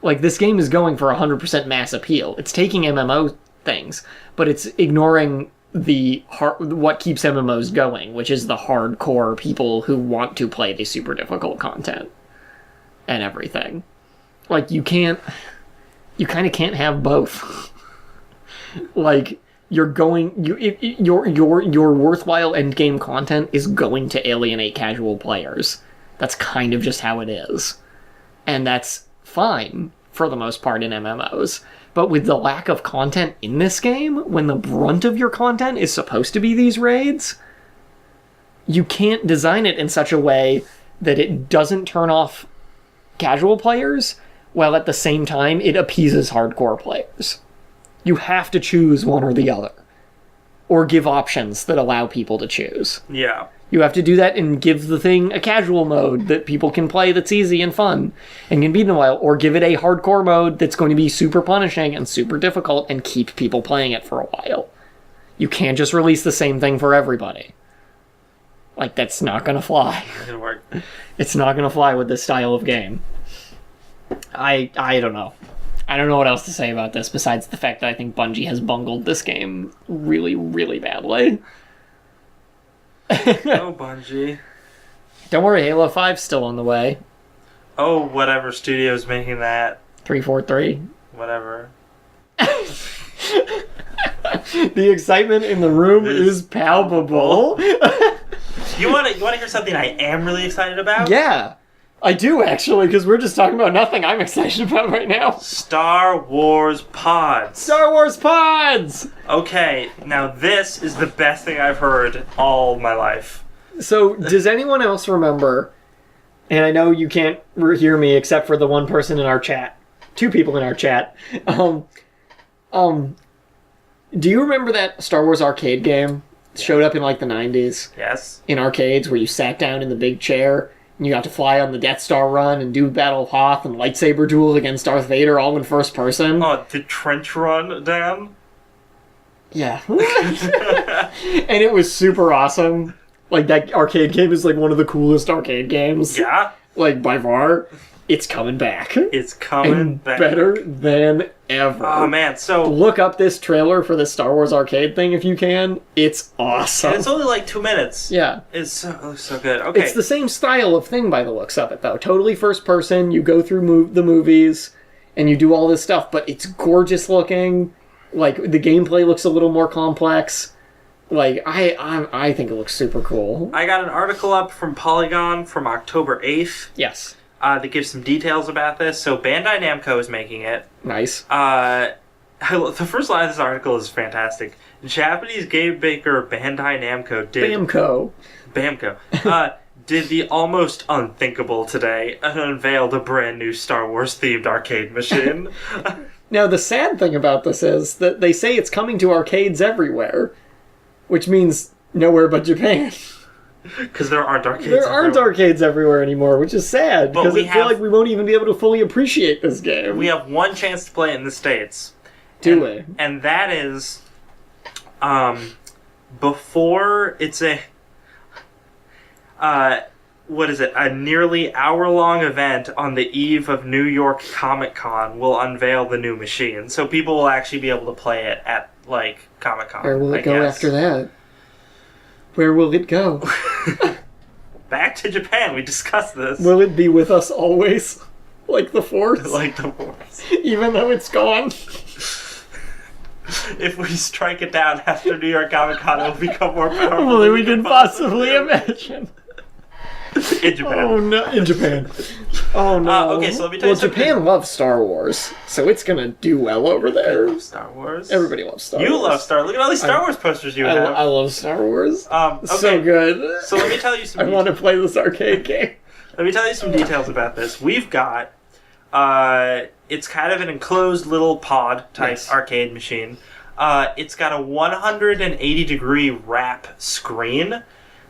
Like, this game is going for 100% mass appeal. It's taking MMO things, but it's ignoring what keeps MMOs going, which is the hardcore people who want to play the super difficult content and everything. Like, you kind of can't have both. Like, your worthwhile endgame content is going to alienate casual players. That's kind of just how it is. And that's fine for the most part in MMOs. But with the lack of content in this game, when the brunt of your content is supposed to be these raids, you can't design it in such a way that it doesn't turn off casual players, while at the same time it appeases hardcore players. You have to choose one or the other. Or give options that allow people to choose. Yeah. You have to do that and give the thing a casual mode that people can play that's easy and fun and can beat in a while, or give it a hardcore mode that's going to be super punishing and super difficult and keep people playing it for a while. You can't just release the same thing for everybody. Like, that's not going to fly. Not gonna work. It's not going to fly with this style of game. I don't know. I don't know what else to say about this besides the fact that I think Bungie has bungled this game really, really badly. Oh, Bungie. Don't worry, Halo 5's still on the way. Oh, whatever studio's making that. 343. Whatever. The excitement in the room is palpable. You want to hear something I am really excited about? Yeah, I do actually, because we're just talking about nothing I'm excited about right now. Star Wars Pods. Star Wars Pods! Okay, now this is the best thing I've heard all my life. So, does anyone else remember, and I know you can't hear me except for the one person in our chat, 2 people in our chat, do you remember that Star Wars arcade game? It showed up in like the 90s. Yes. In arcades where you sat down in the big chair and you got to fly on the Death Star run and do Battle of Hoth and lightsaber duels against Darth Vader all in first person. Oh, the trench run, Dan? Yeah. And it was super awesome. Like, that arcade game is like one of the coolest arcade games. Yeah. Like, by far. It's coming back. It's coming back. Better than ever. Oh, man, so... Look up this trailer for the Star Wars arcade thing if you can. It's awesome. And it's only like 2 minutes. Yeah. It looks so good. Okay. It's the same style of thing by the looks of it, though. Totally first person. You go through the movies. and you do all this stuff, but it's gorgeous looking. Like, the gameplay looks a little more complex. Like, I think it looks super cool. I got an article up from Polygon from October 8th. Yes. That gives some details about this. So Bandai Namco is making it. Nice. The first line of this article is fantastic. Japanese game maker Bandai Namco did... Bamco. Did the almost unthinkable today and unveiled a brand new Star Wars themed arcade machine. Now, the sad thing about this is that they say it's coming to arcades everywhere, which means nowhere but Japan. Because there aren't arcades There aren't arcades everywhere anymore, which is sad, But because we I feel have- like we won't even be able to fully appreciate this game. We have one chance to play it in the States. Do we? And that is... before it's a... what is it? A nearly hour-long event on the eve of New York Comic Con will unveil the new machine. So people will actually be able to play it at, like, Comic Con. Where will it go after that? Where will it go? Back to Japan. We discussed this. Will it be with us always? Like the Force? Like the Force. Even though it's gone? If we strike it down after New York Comic Con, it will become more powerful. Well, than we can possibly imagine. In Japan. Oh no! In Japan. Oh no. Okay, so let me tell you something. Japan loves Star Wars, so it's gonna do well over there. Star Wars. Everybody loves Star Wars. You love Star. Look at all these Star Wars posters you have. I love Star Wars. Okay. So good. So let me tell you some. I want to play this arcade game. Let me tell you some details about this. We've got. It's kind of an enclosed little pod type arcade machine. It's got a 180-degree wrap screen.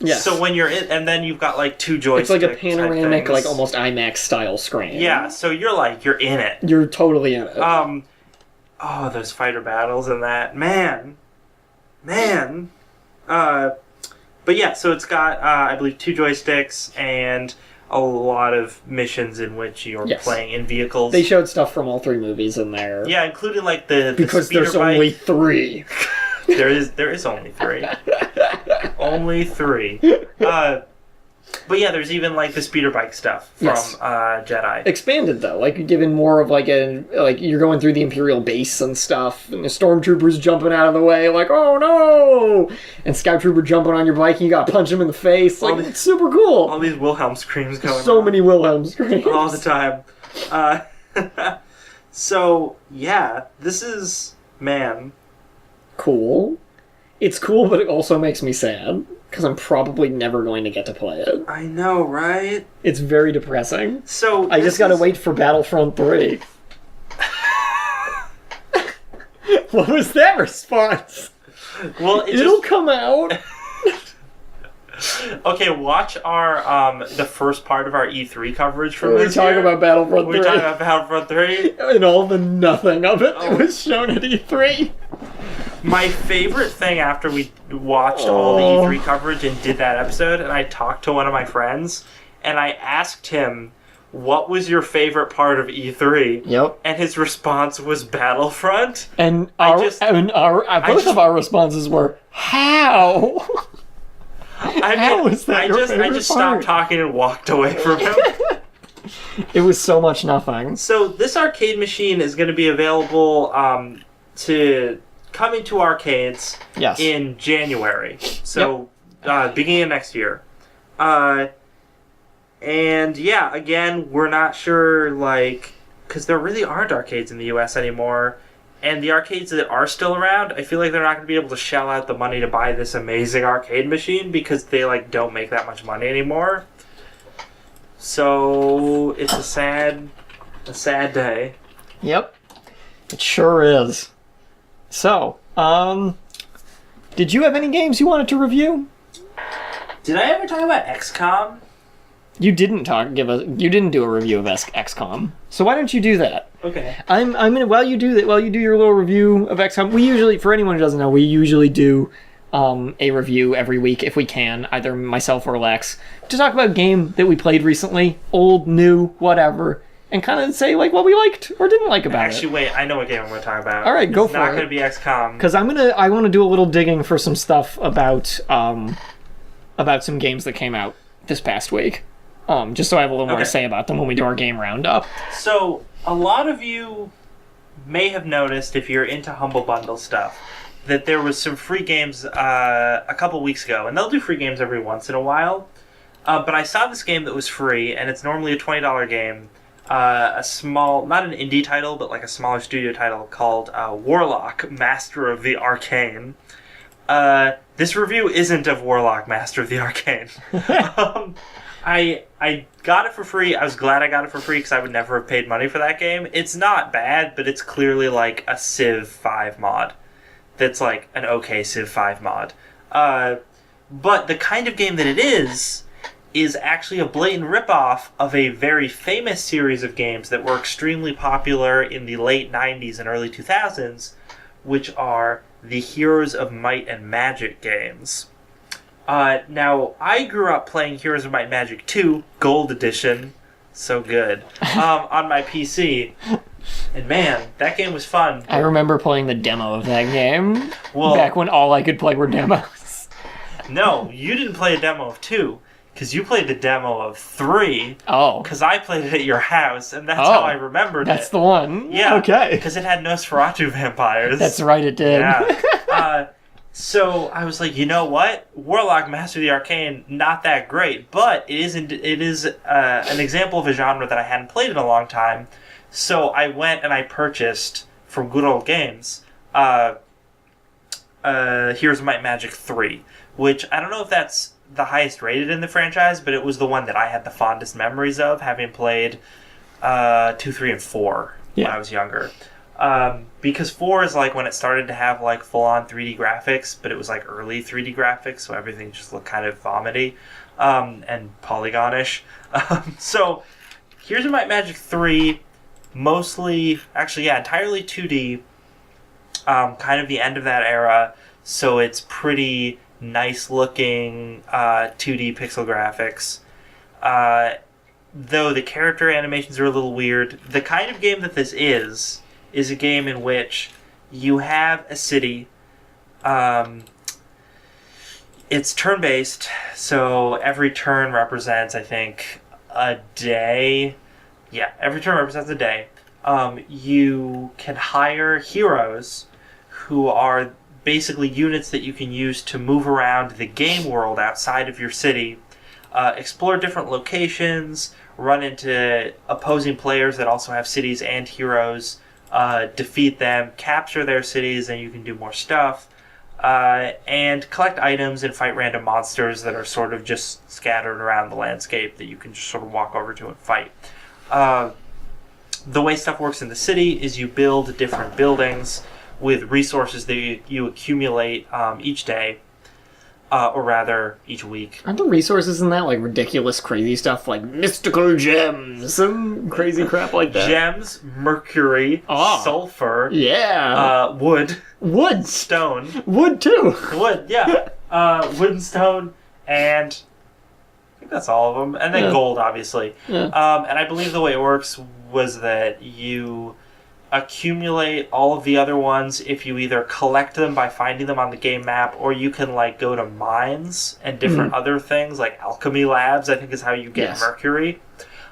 Yes. So when you're in, and then you've got like two joysticks. It's like a panoramic, type like things. almost IMAX style screen. Yeah. So you're in it. You're totally in it. Oh, those fighter battles and that. Man. But yeah, so it's got, I believe, two joysticks and a lot of missions in which you're playing in vehicles. They showed stuff from all three movies in there. Yeah, including like the because speeder there's bike. only three. There is only three. Only three. But yeah, there's even like the speeder bike stuff from Jedi. Expanded though, like given more of like you're going through the Imperial base and stuff, and the stormtroopers jumping out of the way, like oh no, and Scout Trooper jumping on your bike, and you gotta punch him in the face. Like it's super cool. All these Wilhelm screams going. So on. many Wilhelm screams all the time. So yeah, this is cool. It's cool, but it also makes me sad because I'm probably never going to get to play it. I know, right? It's very depressing. So I just gotta wait for Battlefront 3. What was that response? Well, it'll come out. Okay, watch our the first part of our E3 coverage from this We're talking year. about Battlefront 3. We're talking about Battlefront 3. And all the nothing of it that was shown at E3. My favorite thing after we watched all the E3 coverage and did that episode, and I talked to one of my friends, and I asked him, what was your favorite part of E3? Yep. And his response was Battlefront. And both of our responses were, how? How is that your favorite I just part? stopped talking and walked away from him. It was so much nothing. So this arcade machine is going to be available to come into arcades in January. So beginning of next year. And yeah, again, we're not sure, like, because there really aren't arcades in the US anymore. And the arcades that are still around, I feel like they're not going to be able to shell out the money to buy this amazing arcade machine because they, like, don't make that much money anymore. So it's a sad day. Yep. It sure is. So, did you have any games you wanted to review? Did I ever talk about XCOM? You didn't you didn't do a review of XCOM. So why don't you do that? Okay. I'm gonna while you do your little review of XCOM, we usually, for anyone who doesn't know, we usually do a review every week if we can, either myself or Lex, to talk about a game that we played recently, old, new, whatever, and kind of say like what we liked or didn't like about it. Actually, wait, I know what game I'm going to talk about. All right, go for it. It's not going to be XCOM. Because I want to do a little digging for some stuff about some games that came out this past week. just so I have a little more to Okay. say about them when we do our game roundup. So, a lot of you may have noticed, if you're into Humble Bundle stuff, that there was some free games a couple weeks ago, and they'll do free games every once in a while. But I saw this game that was free, and it's normally a $20 game. A small, not an indie title, but like a smaller studio title called Warlock, Master of the Arcane. This review isn't of Warlock, Master of the Arcane. I got it for free. I was glad I got it for free because I would never have paid money for that game. It's not bad, but it's clearly like a Civ 5 mod. That's like an okay Civ 5 mod. But the kind of game that it is actually a blatant ripoff of a very famous series of games that were extremely popular in the late 90s and early 2000s, which are the Heroes of Might and Magic games. Now, I grew up playing Heroes of Might and Magic 2, Gold Edition, so good, on my PC. And man, that game was fun. I remember playing the demo of that game Well, back when all I could play were demos. no, you didn't play a demo of 2, because you played the demo of 3, Oh, because I played it at your house, and that's how I remembered that's it. the one. Yeah, Okay. because it had Nosferatu vampires. That's right, it did. Yeah. So I was like, you know what? Warlock, Master of the Arcane, not that great, but it is an example of a genre that I hadn't played in a long time. So I went and I purchased from Good Old Games Heroes of Might and Magic 3, which I don't know if that's the highest rated in the franchise, but it was the one that I had the fondest memories of, having played 2, 3, and 4 when I was younger. Because 4 is like when it started to have like full-on 3D graphics, but it was like early 3D graphics, so everything just looked kind of vomity and polygonish. So Heroes of Might and Magic 3, mostly, actually, yeah, entirely 2D, kind of the end of that era, so it's pretty nice looking 2D pixel graphics. Though the character animations are a little weird. The kind of game that this is a game in which you have a city. It's turn-based, so every turn represents, I think, a day. Yeah, every turn represents a day. You can hire heroes who are basically units that you can use to move around the game world outside of your city, explore different locations, run into opposing players that also have cities and heroes, defeat them, capture their cities, and you can do more stuff, and collect items and fight random monsters that are sort of just scattered around the landscape that you can just sort of walk over to and fight. The way stuff works in the city is you build different buildings with resources that you accumulate each day, or rather, each week. Aren't the resources in that like ridiculous, crazy stuff like mystical gems, some crazy crap like that? Gems, mercury, sulfur, wood, stone. Wood too. Wood, yeah. Wood and stone, and I think that's all of them. And then gold, obviously. Yeah. And I believe the way it works was that you accumulate all of the other ones if you either collect them by finding them on the game map, or you can like go to mines and different other things like alchemy labs, I think is how you get mercury.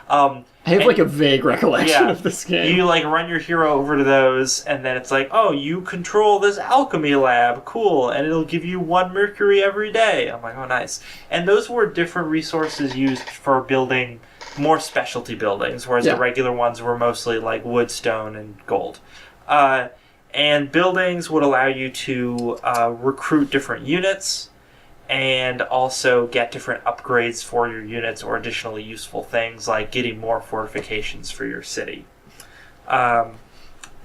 I have like a vague recollection of this game. You like run your hero over to those, and then it's like, oh, you control this alchemy lab, cool, and it'll give you 1 mercury every day. I'm like, oh, nice. And those were different resources used for building more specialty buildings, whereas the regular ones were mostly like wood, stone, and gold. And buildings would allow you to recruit different units and also get different upgrades for your units or additionally useful things like getting more fortifications for your city and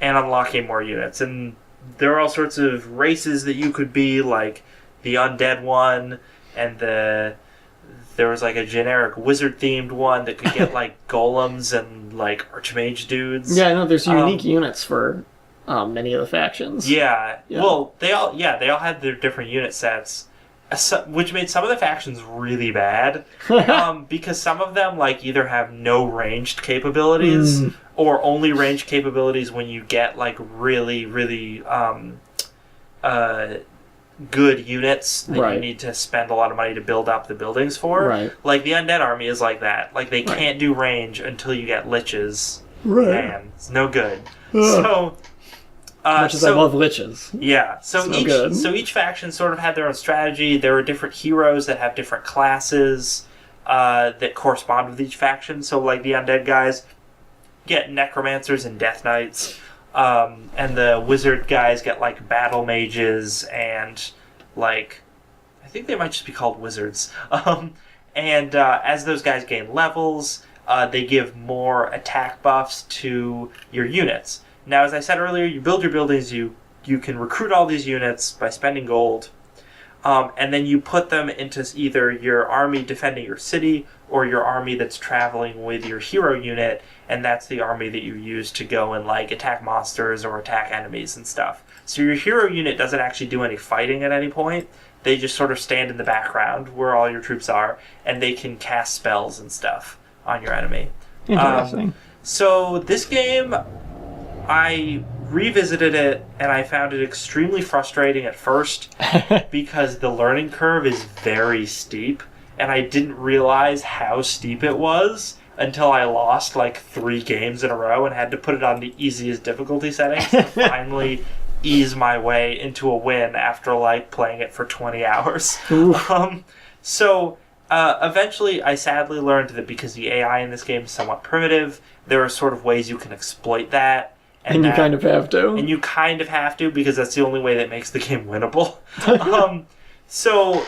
unlocking more units. And there are all sorts of races that you could be, like the undead one, and there was like a generic wizard-themed one that could get like golems and like archmage dudes. Yeah, no, there's unique units for many of the factions. Yeah. Well, they all had their different unit sets, which made some of the factions really bad because some of them like either have no ranged capabilities or only ranged capabilities when you get like really good units that Right. you need to spend a lot of money to build up the buildings for. Right. Like, the undead army is like that. Like, they Right. can't do range until you get liches. Right. Man, it's no good. So... Much as I love liches. Yeah, so each faction sort of had their own strategy. There were different heroes that have different classes that correspond with each faction. So, like, the undead guys get necromancers and death knights, and the wizard guys get, like, battle mages and, like, I think they might just be called wizards. And as those guys gain levels, they give more attack buffs to your units. Now, as I said earlier, you build your buildings, you can recruit all these units by spending gold, and then you put them into either your army defending your city or your army that's traveling with your hero unit, and that's the army that you use to go and, like, attack monsters or attack enemies and stuff. So your hero unit doesn't actually do any fighting at any point. They just sort of stand in the background where all your troops are, and they can cast spells and stuff on your enemy. Interesting. So this game... I revisited it, and I found it extremely frustrating at first because the learning curve is very steep, and I didn't realize how steep it was until I lost like 3 games in a row and had to put it on the easiest difficulty settings to finally ease my way into a win after like playing it for 20 hours. Eventually, I sadly learned that because the AI in this game is somewhat primitive, there are sort of ways you can exploit that. And you kind of have to. And you kind of have to, because that's the only way that makes the game winnable. So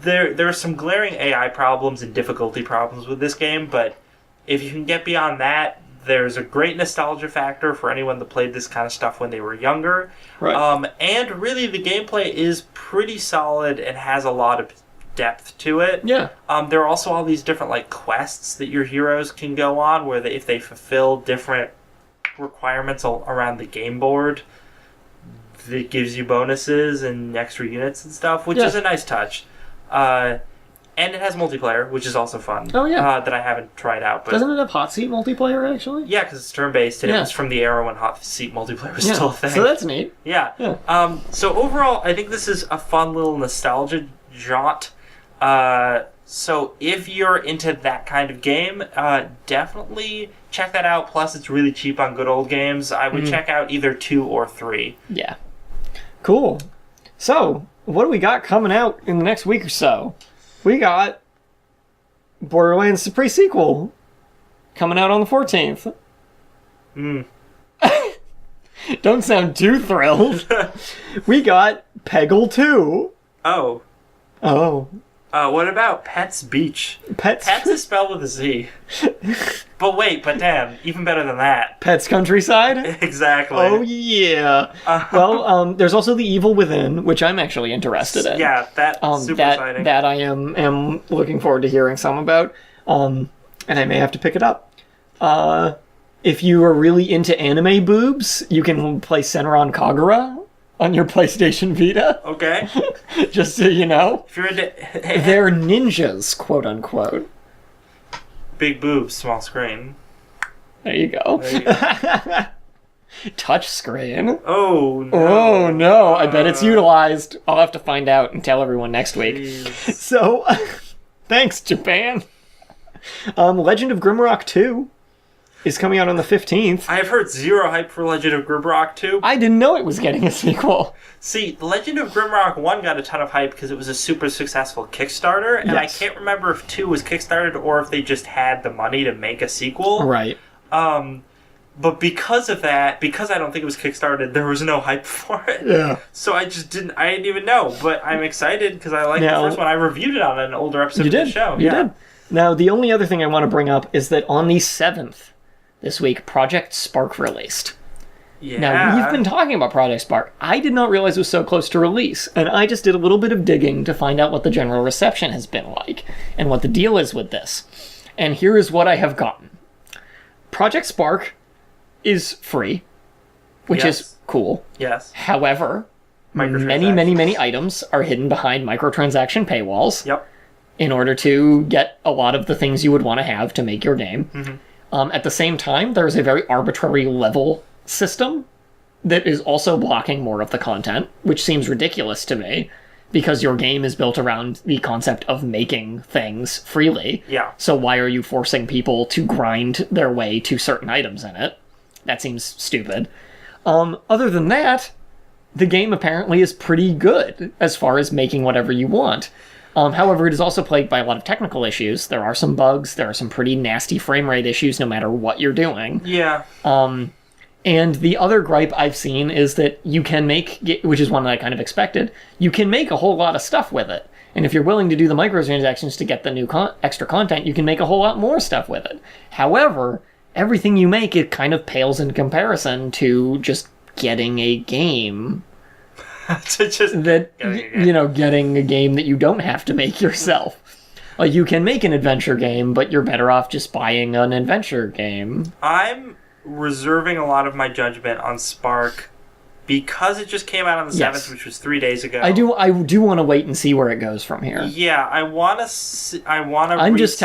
there are some glaring AI problems and difficulty problems with this game, but if you can get beyond that, there's a great nostalgia factor for anyone that played this kind of stuff when they were younger. Right. And really, the gameplay is pretty solid and has a lot of depth to it. Yeah. There are also all these different like quests that your heroes can go on, where if they fulfill different requirements around the game board, that gives you bonuses and extra units and stuff, which is a nice touch. And it has multiplayer, which is also fun. Oh, yeah. That I haven't tried out. But doesn't it have hot seat multiplayer, actually? yeah, because it's turn-based, and it was from the era when hot seat multiplayer was still a thing. So that's neat. Yeah. So overall, I think this is a fun little nostalgia jaunt. So if you're into that kind of game, definitely check that out. Plus, it's really cheap on good old games. I would check out either 2 or 3. Yeah. Cool. So, what do we got coming out in the next week or so? We got Borderlands the pre-sequel coming out on the 14th. Don't sound too thrilled. We got Peggle 2. Oh. What about Pets Beach? Pets is spelled with a Z. But Dan, even better than that. Pets Countryside? Exactly. Oh, yeah. Well, there's also The Evil Within, which I'm actually interested in. Yeah, that's super exciting. That I am looking forward to hearing some about. And I may have to pick it up. If you are really into anime boobs, you can play Senran Kagura on your PlayStation Vita. Okay. Just so you know. If you're into... They're ninjas, quote unquote. Big boobs, small screen. There you go. Touch screen. Oh, no. Oh, no. I bet it's utilized. I'll have to find out and tell everyone next week. So, thanks, Japan. Legend of Grimrock 2 is coming out on the 15th. I've heard zero hype for Legend of Grimrock 2. I didn't know it was getting a sequel. See, the Legend of Grimrock 1 got a ton of hype because it was a super successful Kickstarter, and I can't remember if 2 was Kickstarted or if they just had the money to make a sequel. Right. But because of that, because I don't think it was Kickstarted, there was no hype for it. Yeah. So I didn't even know, but I'm excited because I like the first one. I reviewed it on an older episode of the show. You did. Now, the only other thing I want to bring up is that on the 7th, this week, Project Spark released. Yeah. Now, we've been talking about Project Spark. I did not realize it was so close to release, and I just did a little bit of digging to find out what the general reception has been like, and what the deal is with this. And here is what I have gotten. Project Spark is free, which is cool. Yes. However, many items are hidden behind microtransaction paywalls. Yep. In order to get a lot of the things you would want to have to make your game. Mm-hmm. At the same time, there's a very arbitrary level system that is also blocking more of the content, which seems ridiculous to me, because your game is built around the concept of making things freely. Yeah. So why are you forcing people to grind their way to certain items in it? That seems stupid. Other than that, the game apparently is pretty good as far as making whatever you want. However, it is also plagued by a lot of technical issues. There are some bugs. There are some pretty nasty frame rate issues no matter what you're doing. Yeah. And the other gripe I've seen is that you can make, which is one that I kind of expected, you can make a whole lot of stuff with it. And if you're willing to do the microtransactions to get the new extra content, you can make a whole lot more stuff with it. However, everything you make, it kind of pales in comparison to just getting a game. Getting a game that you don't have to make yourself. Like, you can make an adventure game, but you're better off just buying an adventure game. I'm reserving a lot of my judgment on Spark because it just came out on the 7th, which was 3 days ago. I do want to wait and see where it goes from here. Yeah, I want to. I'm just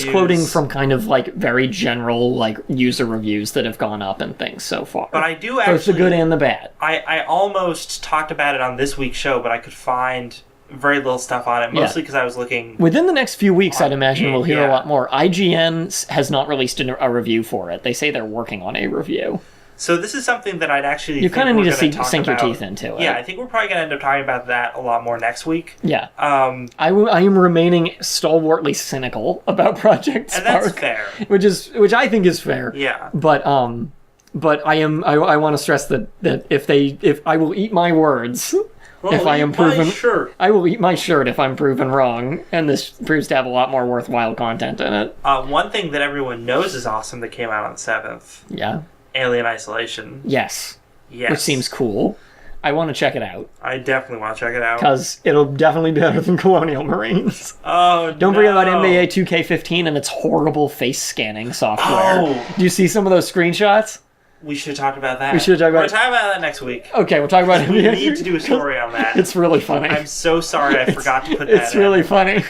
quoting from kind of like very general like user reviews that have gone up and things so far. But I do actually both the good and the bad. I almost talked about it on this week's show, but I could find very little stuff on it, mostly because I was looking. Within the next few weeks, I'd imagine we'll hear a lot more. IGN has not released a review for it. They say they're working on a review. So this is something that I'd actually you kind of need to sink your teeth into it. Yeah, I think we're probably going to end up talking about that a lot more next week. Yeah. I am remaining stalwartly cynical about Project Spark. And that's fair. Which I think is fair. Yeah. But I want to stress that if I will eat my words. If I am proven, I will eat my shirt if I'm proven wrong, and this proves to have a lot more worthwhile content in it. One thing that everyone knows is awesome that came out on the 7th. Yeah. Alien Isolation. Yes. Which seems cool. I want to check it out. I definitely want to check it out. Because it'll definitely be better than Colonial Marines. Oh, Don't forget about NBA 2K15 and its horrible face scanning software. Oh. Do you see some of those screenshots? We should have talked about that. We're talking about that next week. Okay, we'll talk about it. We need to do a story on that. It's really funny. I'm so sorry I forgot to put that in. It's really funny.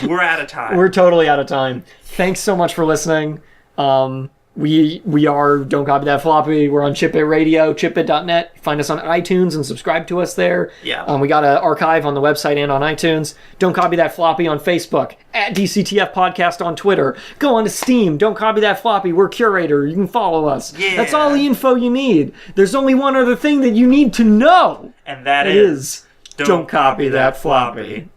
We're out of time. We're totally out of time. Thanks so much for listening. We are Don't Copy That Floppy. We're on Chip It Radio, chipit.net. Find us on iTunes and subscribe to us there. Yeah. We got an archive on the website and on iTunes. Don't Copy That Floppy on Facebook. At DCTF Podcast on Twitter. Go on to Steam. Don't Copy That Floppy. We're Curator. You can follow us. Yeah. That's all the info you need. There's only one other thing that you need to know. And that is Don't Copy That Floppy.